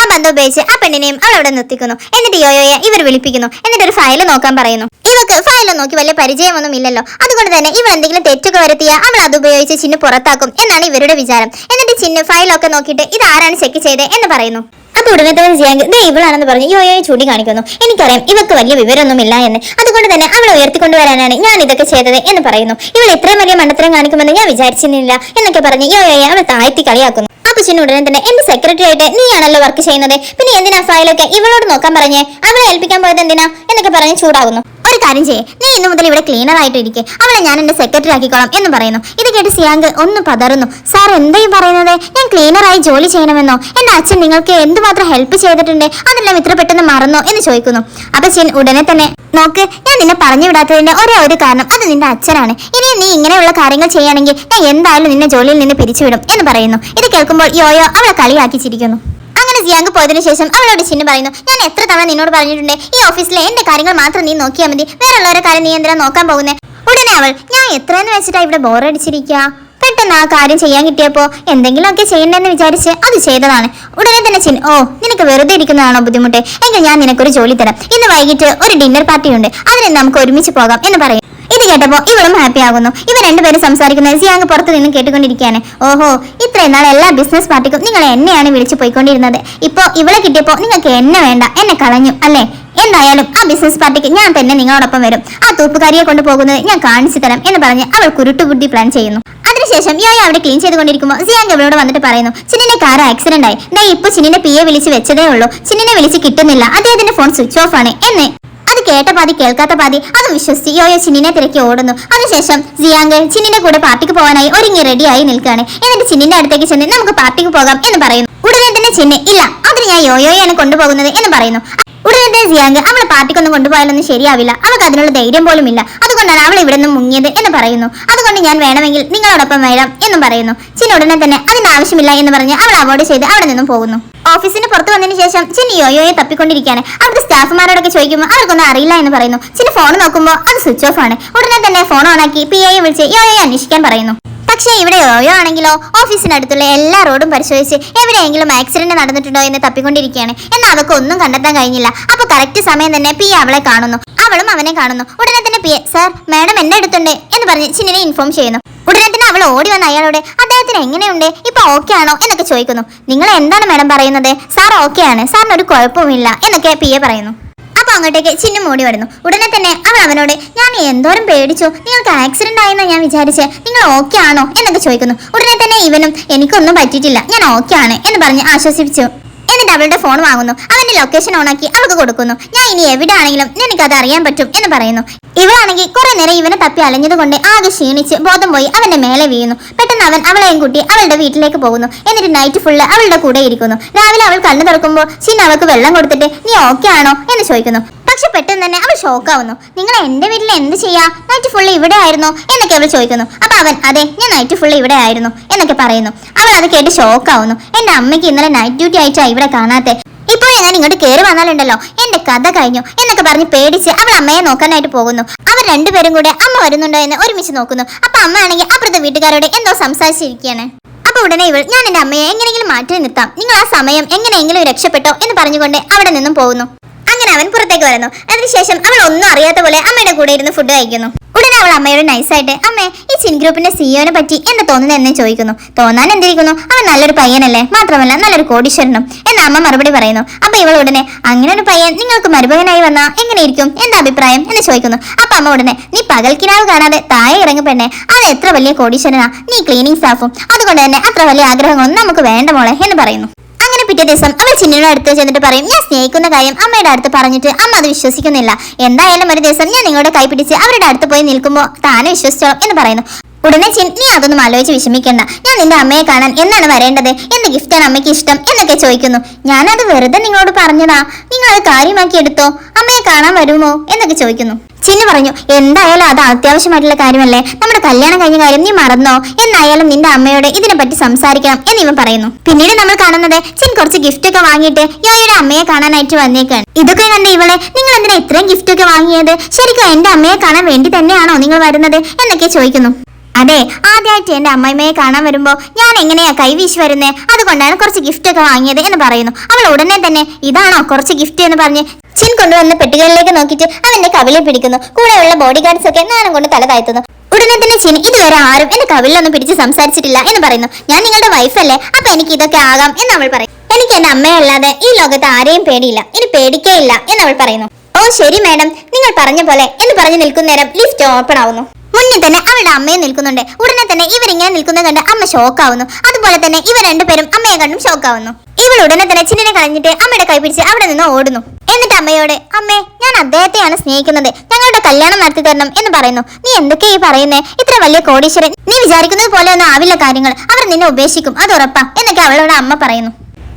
S1: ആ ബന്ധം ഉപയോഗിച്ച് ആ പെണ്ണിനെയും അവൾ അവിടെ നിർത്തിക്കുന്നു. എന്നിട്ട് യോയോയെ ഇവർ വിളിപ്പിക്കുന്നു. എന്നിട്ട് ഒരു ഫയൽ നോക്കാൻ പറയുന്നു. ഇവക്ക് ഫയൽ നോക്കി വലിയ പരിചയമൊന്നും ഇല്ലല്ലോ, അതുകൊണ്ട് തന്നെ ഇവൾ എന്തെങ്കിലും തെറ്റൊക്കെ വരുത്തിയാൽ അവൾ അത് ഉപയോഗിച്ച് ചിന്നു പുറത്താക്കും എന്നാണ് ഇവരുടെ വിചാരം. എന്നിട്ട് ചിന്നു ഫയലൊക്കെ നോക്കിയിട്ട് ഇത് ആരാണ് ചെക്ക് ചെയ്തത് എന്ന് പറയുന്നു. അപ്പൊ ഉടനെ തന്നെ ജിയാങ് ദേ ഇവളാണെന്ന് പറഞ്ഞ് യോയോയെ ചൂണ്ടിക്കാണിക്കുന്നു. എനിക്കറിയാം ഇവക്ക് വലിയ വിവരമൊന്നുമില്ല എന്ന്, അതുകൊണ്ട് തന്നെ അവളെ ഉയർത്തിക്കൊണ്ടുവരാനാണ് ഞാൻ ഇതൊക്കെ ചെയ്തത് എന്ന് പറയുന്നു. ഇവൾ ഇത്രയും വലിയ മണ്ടത്തരം കാണിക്കുമെന്ന് ഞാൻ വിചാരിച്ചിരുന്നില്ല എന്നൊക്കെ പറഞ്ഞ് യോയോയെ അവൾ താഴ്ത്തി കളിയാക്കുന്നു. അപ്പൊ ചിന്നു ഉടനെ തന്നെ എന്റെ സെക്രട്ടറി ആയിട്ട് നീയാണല്ലോ വർക്ക് ചെയ്യുന്നത്, പിന്നെ എന്തിനാ ഫയലൊക്കെ ഇവളോട് നോക്കാൻ പറഞ്ഞേ, അവളെ ഏൽപ്പിക്കാൻ പോയത് എന്തിനാ എന്നൊക്കെ പറഞ്ഞ് ചൂടാകുന്നു. ഒരു കാര്യം ചെയ്യേ, നീ ഇന്നു മുതൽ ഇവിടെ ക്ലീനർ ആയിട്ട് ഇരിക്കെ, അവളെ ഞാൻ എന്റെ സെക്രട്ടറി ആക്കിക്കോളാം എന്ന് പറയുന്നു. ഇത് കേട്ട് സിയാങ് ഒന്ന് പതറുന്നു. സാർ എന്തായും പറയുന്നത്, ഞാൻ ക്ലീനറായി ജോലി ചെയ്യണമെന്നോ? എന്റെ അച്ഛൻ നിങ്ങൾക്ക് എന്തുമാത്രം ഹെൽപ്പ് ചെയ്തിട്ടുണ്ട്, അതെല്ലാം ഇത്ര പെട്ടെന്ന് മറന്നോ എന്ന് ചോദിക്കുന്നു. അപ്പൊ ചിൻ ഉടനെ തന്നെ നോക്ക്, ഞാൻ നിന്നെ പറഞ്ഞു വിടാത്തതിന്റെ ഒരേ ഒരു കാരണം അത് നിന്റെ അച്ഛനാണ്. ഇനി നീ ഇങ്ങനെയുള്ള കാര്യങ്ങൾ ചെയ്യുകയാണെങ്കിൽ ഞാൻ എന്തായാലും നിന്നെ ജോലിയിൽ നിന്ന് പിരിച്ചുവിടും എന്ന് പറയുന്നു. ഇത് കേൾക്കുമ്പോൾ യോയോ അവളെ കളിയാക്കി ചിരിക്കുന്നു. അങ്ങനെ ജിയാങ് പോയതിനു ശേഷം അവളോട് ചിന്നു പറയുന്നു, ഞാൻ എത്ര തവണ നിന്നോട് പറഞ്ഞിട്ടുണ്ട് ഈ ഓഫീസിലെ എന്റെ കാര്യങ്ങൾ മാത്രം നീ നോക്കിയാൽ മതി, വേറെയുള്ളവരുടെ കാര്യം നീ എന്തിനാ നോക്കാൻ പോകുന്നേ? ഉടനെ അവൾ ഞാൻ എത്രയെന്ന് വെച്ചിട്ടാ ഇവിടെ ബോറടിച്ചിരിക്കുക, പെട്ടെന്ന് ആ കാര്യം ചെയ്യാൻ കിട്ടിയപ്പോ എന്തെങ്കിലുമൊക്കെ ചെയ്യണ്ടെന്ന് വിചാരിച്ച് അത് ചെയ്തതാണ്. ഉടനെ തന്നെ ചിൻ ഓ നിനക്ക് വെറുതെ ഇരിക്കുന്നതാണോ ബുദ്ധിമുട്ട്, എങ്കിൽ ഞാൻ നിനക്കൊരു ജോലി തരാം, ഇന്ന് വൈകിട്ട് ഒരു ഡിന്നർ പാർട്ടി ഉണ്ട്, അതിന് നമുക്ക് ഒരുമിച്ച് പോകാം എന്ന് പറയും. ഇത് കേട്ടപ്പോ ഇവളും ഹാപ്പി ആകുന്നു. ഇവർ രണ്ടുപേരും സംസാരിക്കുന്നത് ജിയാങ് പുറത്തു നിന്ന് കേട്ടുകൊണ്ടിരിക്കുകയാണ്. ഓഹോ, ഇത്രയും നാൾ എല്ലാ ബിസിനസ് പാർട്ടിക്കും നിങ്ങൾ എന്നെയാണ് വിളിച്ചു പോയിക്കൊണ്ടിരുന്നത്, ഇപ്പോ ഇവളെ കിട്ടിയപ്പോ നിങ്ങൾക്ക് എന്നെ വേണ്ട, എന്നെ കളഞ്ഞു അല്ലേ? എന്തായാലും ആ ബിസിനസ് പാർട്ടിക്ക് ഞാൻ തന്നെ നിങ്ങളോടൊപ്പം വരും, ആ തൂപ്പുകാരിയെ കൊണ്ടുപോകുന്നത് ഞാൻ കാണിച്ചു തരാം എന്ന് പറഞ്ഞ് അവൾ കുരുട്ടുബുദ്ധി പ്ലാൻ ചെയ്യുന്നു. അതിനുശേഷം യോയോ അവിടെ ക്ലീൻ ചെയ്തുകൊണ്ടിരിക്കുമ്പോൾ ജിയാങ് അവളോട് വന്നിട്ട് പറയുന്നു, ചിന്നിന്റെ കാർ ആക്സിഡന്റ് ആയി, ദേ ഇപ്പൊ ചിന്നിന്റെ പിയെ വിളിച്ച് വെച്ചതേ ഉള്ളൂ, ചിന്നിനെ വിളിച്ച് കിട്ടുന്നില്ല, അദ്ദേഹത്തിന്റെ ഫോൺ സ്വിച്ച് ഓഫ് ആണ് എന്ന്. അത് കേട്ട പാതി കേൾക്കാത്ത പാതി അത് വിശ്വസിച്ച് യോയോ ചിന്നിനെ തിരക്കി ഓടുന്നു. അതിനുശേഷം ജിയാങ് ചിന്നിന്റെ കൂടെ പാർട്ടിക്ക് പോകാനായി ഒരുങ്ങി റെഡിയായി നിൽക്കുകയാണ്. എന്നിട്ട് ചിന്നിന്റെ അടുത്തേക്ക് ചെന്ന് നമുക്ക് പാർട്ടിക്ക് പോകാം എന്ന് പറയുന്നു. ഉടനെ തന്നെ ചിന്ന് ഇല്ല, അതിന് ഞാൻ യോയോയാണ് കൊണ്ടുപോകുന്നത് എന്ന് പറയുന്നു. ഉടനെ തന്നെ ജിയാങ് അവളെ പാർട്ടിക്കൊന്നും കൊണ്ടുപോയാലൊന്നും ശരിയാവില്ല, അവൾക്ക് അതിനുള്ള ധൈര്യം പോലും ഇല്ല, അതുകൊണ്ടാണ് അവൾ ഇവിടെ നിന്ന് മുങ്ങിയത് എന്ന് പറയുന്നു. അതുകൊണ്ട് ഞാൻ വേണമെങ്കിൽ നിങ്ങളോടൊപ്പം വരാം എന്നും പറയുന്നു. ചിന്ന ഉടനെ തന്നെ അതിന് ആവശ്യമില്ല എന്ന് പറഞ്ഞ് അവൾ അവോയ്ഡ് ചെയ്ത് അവിടെ നിന്നും പോകുന്നു. ഓഫീസിന് പുറത്തു വന്നതിന് ശേഷം ചിന്ന യോയോയെ തപ്പിക്കൊണ്ടിരിക്കുകയാണ്. അവിടുത്തെ സ്റ്റാഫുമാരോടൊക്കെ ചോദിക്കുമ്പോൾ അവർക്കൊന്നും അറിയില്ല എന്ന് പറയുന്നു. ചിന്ന ഫോൺ നോക്കുമ്പോൾ അത് സ്വിച്ച് ഓഫ് ആണ്. ഉടനെ തന്നെ ഫോൺ ഓണാക്കി പിഐയെ വിളിച്ച് യോയോയെ അന്വേഷിക്കാൻ പറയുന്നു. പക്ഷേ ഇവിടെ യോയോ ആണെങ്കിലോ ഓഫീസിനടുത്തുള്ള എല്ലാ റോഡും പരിശോധിച്ച് എവിടെയെങ്കിലും ആക്സിഡന്റ് നടന്നിട്ടുണ്ടോ എന്ന് തപ്പിക്കൊണ്ടിരിക്കുകയാണ്. എന്നാൽ അവർക്ക് ഒന്നും കണ്ടെത്താൻ കഴിഞ്ഞില്ല. അപ്പൊ കറക്റ്റ് സമയം തന്നെ പി അവളെ കാണുന്നു, അവളും അവനെ കാണുന്നു. ഉടനെ തന്നെ പി സാർ മാഡം എന്നെ അടുത്തുണ്ട് എന്ന് പറഞ്ഞ് ചിന്നിനെ ഇൻഫോം ചെയ്യുന്നു. ഉടനെ തന്നെ അവൾ ഓടി വന്ന് അയാളോട് അദ്ദേഹത്തിന് എങ്ങനെയുണ്ട്, ഇപ്പൊ ഓക്കെ ആണോ എന്നൊക്കെ ചോദിക്കുന്നു. നിങ്ങൾ എന്താണ് മാഡം പറയുന്നത്, സാർ ഓക്കെ ആണ്, സാറിന് ഒരു കുഴപ്പവുമില്ല എന്നൊക്കെ പി എ പറയുന്നു. അപ്പൊ അങ്ങോട്ടേക്ക് ചിന്നു ഓടി വരുന്നു. ഉടനെ തന്നെ അവൾ അവനോട് ഞാൻ എന്തോരം പേടിച്ചു, നിങ്ങൾക്ക് ആക്സിഡന്റ് ആയെന്നാ ഞാൻ വിചാരിച്ച്, നിങ്ങൾ ഓക്കെ ആണോ എന്നൊക്കെ ചോദിക്കുന്നു. ഉടനെ തന്നെ ഇവനും എനിക്കൊന്നും പറ്റിയിട്ടില്ല, ഞാൻ ഓക്കെ ആണ് എന്ന് പറഞ്ഞ് ആശ്വസിപ്പിച്ചു. എന്നിട്ട് അവളുടെ ഫോൺ വാങ്ങുന്നു, അവന്റെ ലൊക്കേഷൻ ഓണാക്കി അവൾക്ക് കൊടുക്കുന്നു. ഞാൻ ഇനി എവിടെ ആണെങ്കിലും നിനക്കത് അറിയാൻ പറ്റും എന്ന് പറയുന്നു. ഇവളാണെങ്കിൽ കുറെ നേരം ഇവനെ തപ്പി അലഞ്ഞതുകൊണ്ട് ആകെ ക്ഷീണിച്ച് ബോധം പോയി അവന്റെ മേലെ വീഴുന്നു. പെട്ടെന്ന് അവൻ അവളെയും കൂട്ടി അവളുടെ വീട്ടിലേക്ക് പോകുന്നു. എന്നിട്ട് നൈറ്റ് ഫുള്ള് അവളുടെ കൂടെ ഇരിക്കുന്നു. രാവിലെ അവൾ കണ്ണു തുറക്കുമ്പോൾ ചിന്ന അവൾക്ക് വെള്ളം കൊടുത്തിട്ട് നീ ഓക്കെ ആണോ എന്ന് ചോദിക്കുന്നു. പക്ഷെ പെട്ടെന്ന് തന്നെ അവൾ ഷോക്കാവുന്നു. നിങ്ങൾ എന്റെ വീട്ടിൽ എന്ത് ചെയ്യാ, നൈറ്റ് ഫുള്ള് ഇവിടെ ആയിരുന്നോ എന്നൊക്കെ അവൾ ചോദിക്കുന്നു. അപ്പൊ അവൻ അതെ ഞാൻ നൈറ്റ് ഫുള്ള് ഇവിടെ ആയിരുന്നു എന്നൊക്കെ പറയുന്നു. അവൾ അത് കേട്ട് ഷോക്കാവുന്നു. എന്റെ അമ്മയ്ക്ക് ഇന്നലെ നൈറ്റ് ഡ്യൂട്ടി ആയിട്ടാ ഇവിടെ കാണാത്തെ, ഇപ്പോൾ ഞാൻ ഇങ്ങോട്ട് കയറി വന്നാലുണ്ടല്ലോ എന്റെ കഥ കഴിഞ്ഞു എന്നൊക്കെ പറഞ്ഞ് പേടിച്ച് അവൾ അമ്മയെ നോക്കാനായിട്ട് പോകുന്നു. അവർ രണ്ടുപേരും കൂടെ അമ്മ വരുന്നുണ്ടോ എന്ന് ഒരുമിച്ച് നോക്കുന്നു. അപ്പൊ അമ്മ ആണെങ്കിൽ അപ്പുറത്തെ വീട്ടുകാരോട് എന്തോ സംസാരിച്ചിരിക്കുകയാണ്. അപ്പൊ ഉടനെ ഇവൾ ഞാൻ എന്റെ അമ്മയെ എങ്ങനെയെങ്കിലും മാറ്റി നിർത്താം, നിങ്ങൾ ആ സമയം എങ്ങനെയെങ്കിലും രക്ഷപ്പെട്ടോ എന്ന് പറഞ്ഞുകൊണ്ട് അവിടെ നിന്നും പോകുന്നു. അങ്ങനെ അവൻ പുറത്തേക്ക് വരുന്നു. അതിനുശേഷം അവൾ ഒന്നും അറിയാത്ത പോലെ അമ്മയുടെ കൂടെ ഇരുന്ന് ഫുഡ് കഴിക്കുന്നു. ഉടനെ അവൾ അമ്മയോട് നൈസായിട്ട് അമ്മേ ഈ ചിൻ ഗ്രൂപ്പിന്റെ സിഇഒനെ പറ്റി എന്താ തോന്നുന്നത് എന്ന് ചോദിക്കുന്നു. തോന്നാൻ എന്തിരിക്കുന്നു, അവൻ നല്ലൊരു പയ്യനല്ലേ, മാത്രമല്ല നല്ലൊരു കോടീശ്വരനും എന്ന് അമ്മ മറുപടി പറയുന്നു. അപ്പൊ ഇവൾ ഉടനെ അങ്ങനെ ഒരു പയ്യൻ നിങ്ങൾക്ക് മരുമകനായി വന്നാ എങ്ങനെയിരിക്കും, എന്താ അഭിപ്രായം എന്ന് ചോദിക്കുന്നു. അപ്പൊ അമ്മ ഉടനെ നീ പകൽക്കിനാവ് കാണാതെ താഴെ ഇറങ്ങി പെണ്ണെ, അത് എത്ര വലിയ കോടീശ്വരനാ, നീ ക്ലീനിങ് സ്റ്റാഫും, അതുകൊണ്ട് തന്നെ അത്ര വലിയ ആഗ്രഹങ്ങളൊന്നും നമുക്ക് വേണ്ട മോളെ എന്ന് പറയുന്നു. അങ്ങനെ പിറ്റേ ദിവസം അവൾ ചിന്നിയുടെ അടുത്ത് ചെന്നിട്ട് പറയും ഞാൻ സ്നേഹിക്കുന്ന കാര്യം അമ്മയുടെ അടുത്ത് പറഞ്ഞിട്ട് അമ്മ അത് വിശ്വസിക്കുന്നില്ല, എന്തായാലും ഒരു ദിവസം ഞാൻ നിങ്ങളുടെ കൈ പിടിച്ച് അവരുടെ അടുത്ത് പോയി നിൽക്കുമ്പോൾ താനെ വിശ്വസിച്ചോളാം എന്ന് പറയുന്നു. ഉടനെ ചിൻ നീ അതൊന്നും ആലോചിച്ച് വിഷമിക്കണ്ട, ഞാൻ നിന്റെ അമ്മയെ കാണാൻ എന്നാണ് വരേണ്ടത്, എന്ത് ഗിഫ്റ്റാണ് അമ്മയ്ക്ക് ഇഷ്ടം എന്നൊക്കെ ചോദിക്കുന്നു. ഞാനത് വെറുതെ നിങ്ങളോട് പറഞ്ഞതാ, നിങ്ങൾ അത് കാര്യമാക്കി എടുത്തോ, അമ്മയെ കാണാൻ വരുമോ എന്നൊക്കെ ചോദിക്കുന്നു. ചിന്നു പറഞ്ഞു എന്തായാലും അത് അത്യാവശ്യമായിട്ടുള്ള കാര്യമല്ലേ, നമ്മുടെ കല്യാണം കഴിഞ്ഞ കാര്യം നീ മറന്നോ, എന്നായാലും നിന്റെ അമ്മയോട് ഇതിനെപ്പറ്റി സംസാരിക്കണം എന്നിവൻ പറയുന്നു. പിന്നീട് നമ്മൾ കാണുന്നത് ചിൻ കുറച്ച് ഗിഫ്റ്റ് ഒക്കെ വാങ്ങിയിട്ട് യോയുടെ അമ്മയെ കാണാനായിട്ട് വന്നേക്കാണ്. ഇതൊക്കെ കണ്ട ഇവളെ നിങ്ങൾ എന്തിനാ ഇത്രയും ഗിഫ്റ്റ് ഒക്കെ വാങ്ങിയത്, ശരിക്കും എന്റെ അമ്മയെ കാണാൻ വേണ്ടി തന്നെയാണോ നിങ്ങൾ വരുന്നത് എന്നൊക്കെ ചോദിക്കുന്നു. അതെ, ആദ്യമായിട്ട് എന്റെ അമ്മയമ്മയെ കാണാൻ വരുമ്പോ ഞാൻ എങ്ങനെയാ കൈവീശി വരുന്നേ, അതുകൊണ്ടാണ് കുറച്ച് ഗിഫ്റ്റ് ഒക്കെ വാങ്ങിയത് എന്ന് പറയുന്നു. അവൾ ഉടനെ തന്നെ ഇതാണോ കുറച്ച് ഗിഫ്റ്റ് എന്ന് പറഞ്ഞ് ചിൻ കൊണ്ടുവന്ന പെട്ടികളിലേക്ക് നോക്കിയിട്ട് അവന്റെ കവിളിൽ പിടിക്കുന്നു. കൂടെയുള്ള ബോഡി ഗാർഡ്സ് ഒക്കെ നാണം കൊണ്ട് തല താഴ്ത്തുന്നു. ഉടനെ തന്നെ ചിൻ ഇതുവരെ ആരും എന്റെ കവിളിലൊന്നും പിടിച്ച് സംസാരിച്ചിട്ടില്ല എന്ന് പറയുന്നു. ഞാൻ നിങ്ങളുടെ വൈഫല്ലേ, അപ്പൊ എനിക്ക് ഇതൊക്കെ ആകാം എന്ന് അവൾ പറയും. എനിക്ക് എന്റെ അമ്മയല്ലാതെ ഈ ലോകത്ത് ആരെയും പേടിയില്ല, ഇനി പേടിക്കേയില്ല എന്ന് അവൾ പറയുന്നു. ഓ ശരി മാഡം, നിങ്ങൾ പറഞ്ഞ പോലെ എന്ന് പറഞ്ഞു നിൽക്കുന്നേരം ലിഫ്റ്റ് ഓപ്പൺ ആവുന്നു. മുന്നിൽ തന്നെ അവളുടെ അമ്മയും നിൽക്കുന്നുണ്ട്. ഉടനെ തന്നെ ഇവരിങ്ങനെ നിൽക്കുന്നത് കണ്ട് അമ്മ ഷോക്കാവുന്നു. അതുപോലെ തന്നെ ഇവർ രണ്ടുപേരും അമ്മയെ കണ്ടും ഷോക്കാവുന്നു. ഇവൾ ഉടനെ തന്നെ ചിന്നിനെ കളഞ്ഞിട്ട് അമ്മയുടെ കൈ പിടിച്ച് അവിടെ നിന്ന് ഓടുന്നു. എന്നിട്ട് അമ്മയോട്, അമ്മേ ഞാൻ അദ്ദേഹത്തെയാണ് സ്നേഹിക്കുന്നത്, ഞങ്ങളുടെ കല്യാണം നടത്തി തരണം എന്ന് പറയുന്നു. നീ എന്തൊക്കെയാ ഈ പറയുന്നേ, ഇത്ര വലിയ കോടീശ്വരൻ, നീ വിചാരിക്കുന്നത് പോലെ ഒന്നും ആവില്ല കാര്യങ്ങൾ, അവർ നിന്നെ ഉപേക്ഷിക്കും, അത് ഉറപ്പാ എന്നൊക്കെ അവളോട് അമ്മ പറയുന്നു.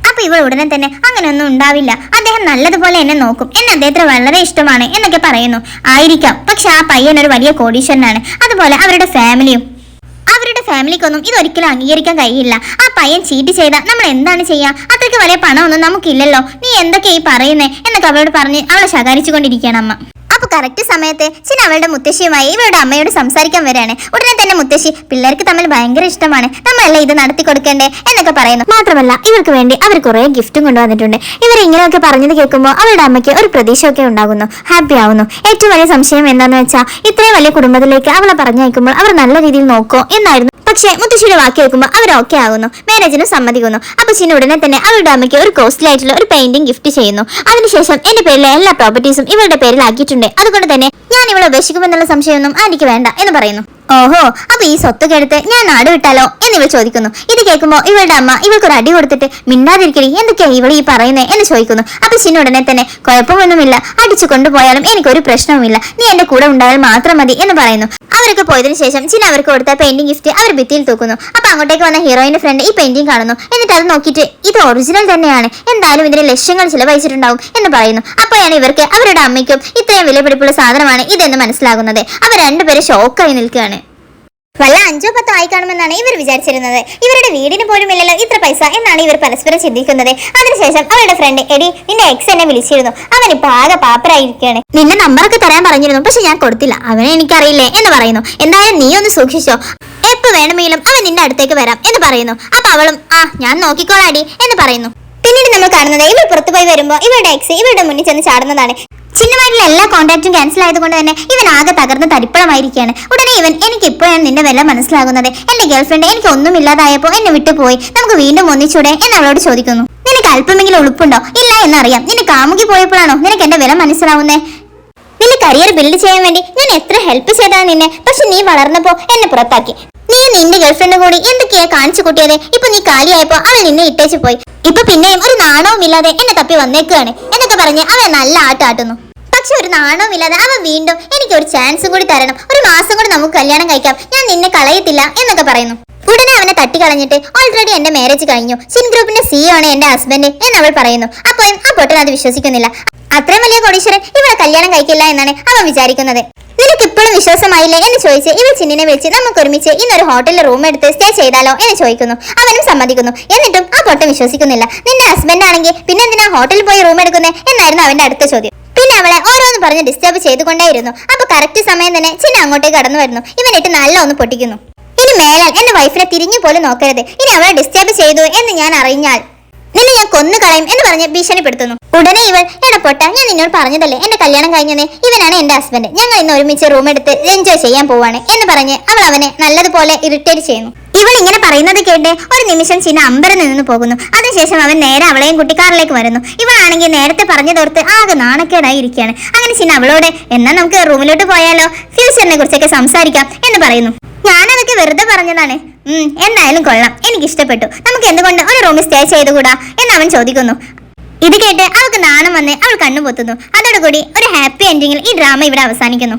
S1: അപ്പൊ ഇവൾ ഉടനെ തന്നെ അങ്ങനെയൊന്നും ഉണ്ടാവില്ല, അദ്ദേഹം നല്ലതുപോലെ എന്നെ നോക്കും, എന്നെ അദ്ദേഹത്തിന് വളരെ ഇഷ്ടമാണ് എന്നൊക്കെ പറയുന്നു. ആയിരിക്കാം, പക്ഷെ ആ പയ്യൻ ഒരു വലിയ കോടീശ്വരനാണ്, അതുപോലെ അവരുടെ ഫാമിലിക്കൊന്നും ഇതൊരിക്കലും അംഗീകരിക്കാൻ കഴിയില്ല. ആ പയ്യൻ ചീറ്റ് ചെയ്താൽ നമ്മൾ എന്താണ് ചെയ്യാ, അത്രയ്ക്ക് വലിയ പണമൊന്നും നമുക്കില്ലല്ലോ, നീ എന്തൊക്കെയാ ഈ പറയുന്നേ എന്നൊക്കെ അവളോട് പറഞ്ഞ് അവളെ ശകാരിച്ചുകൊണ്ടിരിക്കുകയാണ് അമ്മ. അപ്പൊ കറക്റ്റ് സമയത്ത് ചിൻ അവളുടെ മുത്തശ്ശിയുമായി ഇവളുടെ അമ്മയോട് സംസാരിക്കാൻ വരികയാണ്. ഉടനെ തന്നെ മുത്തശ്ശി, പിള്ളേർക്ക് തമ്മിൽ ഭയങ്കര ഇഷ്ടമാണ്, നമ്മളല്ലേ ഇത് നടത്തി കൊടുക്കേണ്ടേ എന്നൊക്കെ പറയുന്നു. മാത്രമല്ല ഇവർക്ക് വേണ്ടി അവർ കുറെ ഗിഫ്റ്റും കൊണ്ടുവന്നിട്ടുണ്ട്. ഇവർ ഇങ്ങനെയൊക്കെ പറഞ്ഞത് കേൾക്കുമ്പോൾ അവളുടെ അമ്മയ്ക്ക് ഒരു പ്രതീക്ഷയൊക്കെ ഉണ്ടാകുന്നു, ഹാപ്പി ആവുന്നു. ഏറ്റവും വലിയ സംശയം എന്താണെന്ന് വെച്ചാൽ ഇത്രയും വലിയ കുടുംബത്തിലേക്ക് അവളെ പറഞ്ഞയക്കുമ്പോൾ അവർ നല്ല രീതിയിൽ നോക്കോ എന്നായിരുന്നു. പക്ഷേ മുത്തശ്ശിയുടെ വാക്ക് കേൾക്കുമ്പോൾ അവർ ഓക്കെ ആകുന്നു, മാരേജിനും സമ്മതിക്കുന്നു. അപ്പൊ ചിൻ ഉടനെ തന്നെ അവളുടെ അമ്മയ്ക്ക് ഒരു കോസ്റ്റ്ലി ആയിട്ടുള്ള ഒരു പെയിന്റിംഗ് ഗിഫ്റ്റ് ചെയ്യുന്നു. അതിനുശേഷം എന്റെ പേരിലെ എല്ലാ പ്രോപ്പർട്ടീസും ഇവളുടെ പേരിലാക്കിയിട്ടുണ്ട്, അതുകൊണ്ട് തന്നെ ഞാൻ ഇവളെ ഉപേക്ഷിക്കുമെന്നുള്ള സംശയമൊന്നും ആന്റിക്ക് വേണ്ട എന്ന് പറയുന്നു. ഓഹോ, അപ്പൊ ഈ സ്വത്തൊക്കെ എടുത്ത് ഞാൻ നാട് വിട്ടാലോ എന്നിവൾ ചോദിക്കുന്നു. ഇത് കേൾക്കുമ്പോൾ ഇവളുടെ അമ്മ ഇവൾക്കൊരു അടി കൊടുത്തിട്ട് മിണ്ടാതിരിക്കലി, എന്തൊക്കെയാ ഇവൾ ഈ പറയുന്നേ എന്ന് ചോദിക്കുന്നു. അപ്പൊ ചിൻ ഉടനെ തന്നെ കുഴപ്പമൊന്നുമില്ല, അടിച്ചു കൊണ്ടുപോയാലും എനിക്കൊരു പ്രശ്നവുമില്ല, നീ എന്റെ കൂടെ ഉണ്ടായാൽ മാത്രം മതി എന്ന് പറയുന്നു. അവരൊക്കെ പോയതിനു ശേഷം ചിൻ അവർക്ക് കൊടുത്ത പെയിന്റിംഗ് ഗിഫ്റ്റ് അവർ ഭിത്തിയിൽ തൂക്കുന്നു. അപ്പൊ അങ്ങോട്ടേക്ക് വന്ന ഹീറോയിന്റെ ഫ്രണ്ട് ഈ പെയിന്റിംഗ് കാണുന്നു. എന്നിട്ട് അത് നോക്കിയിട്ട് ഇത് ഒറിജിനൽ തന്നെയാണ്, എന്തായാലും ഇതിന് ലക്ഷങ്ങൾ ചിലവഴിച്ചിട്ടുണ്ടാവും എന്ന് പറയുന്നു. അപ്പോഴാണ് ഇവർക്ക് അവരുടെ അമ്മയ്ക്കും ഇത്രയും വിലപിടിപ്പുള്ള സാധനമാണ് ഇതെന്ന് മനസ്സിലാകുന്നത്. അവർ രണ്ടുപേരും ഷോക്കായി നിൽക്കുകയാണ്. വല്ല 5-10 ആയി കാണുമെന്നാണ് ഇവർ വിചാരിച്ചിരുന്നത്. ഇവരുടെ വീടിന് പോലും ഇല്ലല്ലോ ഇത്ര പൈസ എന്നാണ് ഇവർ പരസ്പരം ചിന്തിക്കുന്നത്. അതിനുശേഷം അവരുടെ ഫ്രണ്ട്, എടി നിന്റെ എക്സ് എന്നെ വിളിച്ചിരുന്നു, അവൻ ഇപ്പൊ ആകെ പാപ്പരായിരിക്കുകയാണ്, നിന്റെ നമ്പറൊക്കെ തരാൻ പറഞ്ഞിരുന്നു, പക്ഷെ ഞാൻ കൊടുത്തില്ല, അവനെ എനിക്കറിയില്ലേ എന്ന് പറയുന്നു. എന്തായാലും നീ ഒന്ന് സൂക്ഷിച്ചോ, എപ്പോ വേണമെങ്കിലും അവൻ നിന്റെ അടുത്തേക്ക് വരാം എന്ന് പറയുന്നു. അപ്പൊ അവളും ഞാൻ നോക്കിക്കോളാടി എന്ന് പറയുന്നു. പിന്നീട് നമ്മൾ കാണുന്നത് ഇവൾ പുറത്തുപോയി വരുമ്പോൾ ഇവളുടെ എക്സ് ഇവളുടെ മുന്നിൽ ചെന്ന് ചാടുന്നതാണ്. ചിന്നമായിട്ടുള്ള എല്ലാ കോൺടാക്റ്റും ക്യാൻസൽ ആയതുകൊണ്ട് തന്നെ ഇവൻ ആകെ തകർന്ന് തരിപ്പളമായിരിക്കുകയാണ്. ഉടനെ ഇവൻ, എനിക്ക് ഇപ്പോഴാണ് നിന്റെ വില മനസ്സിലാകുന്നത്, എന്റെ ഗേൾഫ്രണ്ട് എനിക്ക് ഒന്നും ഇല്ലാതായപ്പോ എന്നെ വിട്ടുപോയി, നമുക്ക് വീണ്ടും ഒന്നിച്ചൂടെ എന്ന് അവളോട് ചോദിക്കുന്നു. നിനക്ക് അല്പമെങ്കിലും ഉളുപ്പുണ്ടോ? ഇല്ല എന്നറിയാം, നിന്റെ കാമുകി പോയപ്പോഴാണോ നിനക്ക് എന്റെ വില മനസ്സിലാവുന്നേ? നിന്റെ കരിയർ ബിൽഡ് ചെയ്യാൻ വേണ്ടി ഞാൻ എത്ര ഹെൽപ്പ് ചെയ്താണ് നിന്നെ, പക്ഷെ നീ വളർന്നപ്പോ എന്നെ പുറത്താക്കി. നീ നിന്റെ ഗേൾഫ്രണ്ട് കൂടി എന്തൊക്കെയാ കാണിച്ചു കൂട്ടിയത്, ഇപ്പൊ നീ കാലിയായപ്പോ അവൻ നിന്നെ ഇട്ടേച്ചു പോയി, ഇപ്പൊ പിന്നെയും ഒരു നാണവും ഇല്ലാതെ എന്നെ തപ്പി വന്നേക്കുകയാണ് എന്നൊക്കെ പറഞ്ഞ് അവൻ നല്ല ആട്ടാട്ടുന്നു. പക്ഷെ ഒരു നാണവും ഇല്ലാതെ അവൻ വീണ്ടും എനിക്ക് ഒരു ചാൻസും കൂടി തരണം, ഒരു മാസം കൂടി നമുക്ക് കല്യാണം കഴിക്കാം, ഞാൻ നിന്നെ കളയത്തില്ല എന്നൊക്കെ പറയുന്നു. ഉടനെ അവനെ തട്ടിക്കളഞ്ഞിട്ട് ഓൾറെഡി എന്റെ മാരേജ് കഴിഞ്ഞു, ചിൻ ഗ്രൂപ്പിന്റെ CEO ആണ് എന്റെ ഹസ്ബൻഡ് എന്ന് അവൾ പറയുന്നു. അപ്പോൾ ആ പൊട്ടൻ അത് വിശ്വസിക്കുന്നില്ല. അത്രയും വലിയ കോടീശ്വരൻ ഇവളെ കല്യാണം കഴിക്കില്ല എന്നാണ് അവൻ വിചാരിക്കുന്നത്. നിനക്ക് ഇപ്പോഴും വിശ്വാസമായില്ലേ എന്ന് ചോദിച്ച് ഇവൾ ചിന്നിനെ വിളിച്ച് നമുക്ക് ഒരുമിച്ച് ഇന്നൊരു ഹോട്ടലിൽ റൂം എടുത്ത് സ്റ്റേ ചെയ്താലോ എന്ന് ചോദിക്കുന്നു. അവനും സമ്മതിക്കുന്നു. എന്നിട്ടും ആ പൊട്ടൻ വിശ്വസിക്കുന്നില്ല. നിന്റെ ഹസ്ബൻഡ് ആണെങ്കിൽ പിന്നെ എന്തിനാ ഹോട്ടലിൽ പോയി റൂം എടുക്കുന്നേ എന്നായിരുന്നു അവന്റെ അടുത്ത ചോദ്യം. പിന്നെ അവളെ ഓരോന്ന് പറഞ്ഞ് ഡിസ്റ്റർബ് ചെയ്തുകൊണ്ടേയിരുന്നു. അപ്പൊ കറക്റ്റ് സമയം തന്നെ ചിന്ന അങ്ങോട്ടേക്ക് കടന്നു വരുന്നു. ഇവനിട്ട് നല്ല ഒന്ന് പൊട്ടിക്കുന്നു. ഇനി മേലാൽ എന്റെ വൈഫിനെ തിരിഞ്ഞു പോലും നോക്കരുത്, ഇനി അവളെ ഡിസ്റ്റർബ് ചെയ്തു എന്ന് ഞാൻ അറിഞ്ഞാൽ നിന്നെ ഞാൻ കൊന്നു കളയും എന്ന് പറഞ്ഞ് ഭീഷണിപ്പെടുത്തുന്നു. ഉടനെ ഇവൾ, എടപ്പൊട്ട, ഞാൻ നിന്നോട് പറഞ്ഞതല്ലേ എന്റെ കല്യാണം കഴിഞ്ഞതേ, ഇവനാണ് എന്റെ ഹസ്ബൻഡ്, ഞങ്ങൾ ഇന്ന് ഒരുമിച്ച് റൂം എടുത്ത് എൻജോയ് ചെയ്യാൻ പോവാണ് എന്ന് പറഞ്ഞ് അവൾ അവനെ നല്ലതുപോലെ ഇറിറ്റേറ്റ് ചെയ്യുന്നു. ഇവൾ ഇങ്ങനെ പറയുന്നത് കേട്ട് ഒരു നിമിഷം ചിന്ന അമ്പരം നിന്ന് പോകുന്നു. അതിനുശേഷം അവൻ നേരെ അവളെയും കുട്ടിക്കാറിലേക്ക് വരുന്നു. ഇവളാണെങ്കിൽ നേരത്തെ പറഞ്ഞതോർത്ത് ആകെ നാണക്കേടായി ഇരിക്കുകയാണ്. അങ്ങനെ ചിന്ന അവളോട്, എന്നാ നമുക്ക് റൂമിലോട്ട് പോയാലോ, ഫ്യൂച്ചറിനെ കുറിച്ചൊക്കെ സംസാരിക്കാം എന്ന് പറയുന്നു. ഞാനതൊക്കെ വെറുതെ പറഞ്ഞതാണ്. എന്തായാലും കൊള്ളാം, എനിക്ക് ഇഷ്ടപ്പെട്ടു, നമുക്ക് എന്തുകൊണ്ട് ഒരു റൂമിൽ സ്റ്റേ ചെയ്തുകൂടാ എന്ന് അവൻ ചോദിക്കുന്നു. ഇത് കേട്ട് അവൾക്ക് നാണം വന്ന് അവൾ കണ്ണുപൊത്തുന്നു. അതോടുകൂടി ഒരു ഹാപ്പി എൻഡിങ്ങിൽ ഈ ഡ്രാമ ഇവിടെ അവസാനിക്കുന്നു.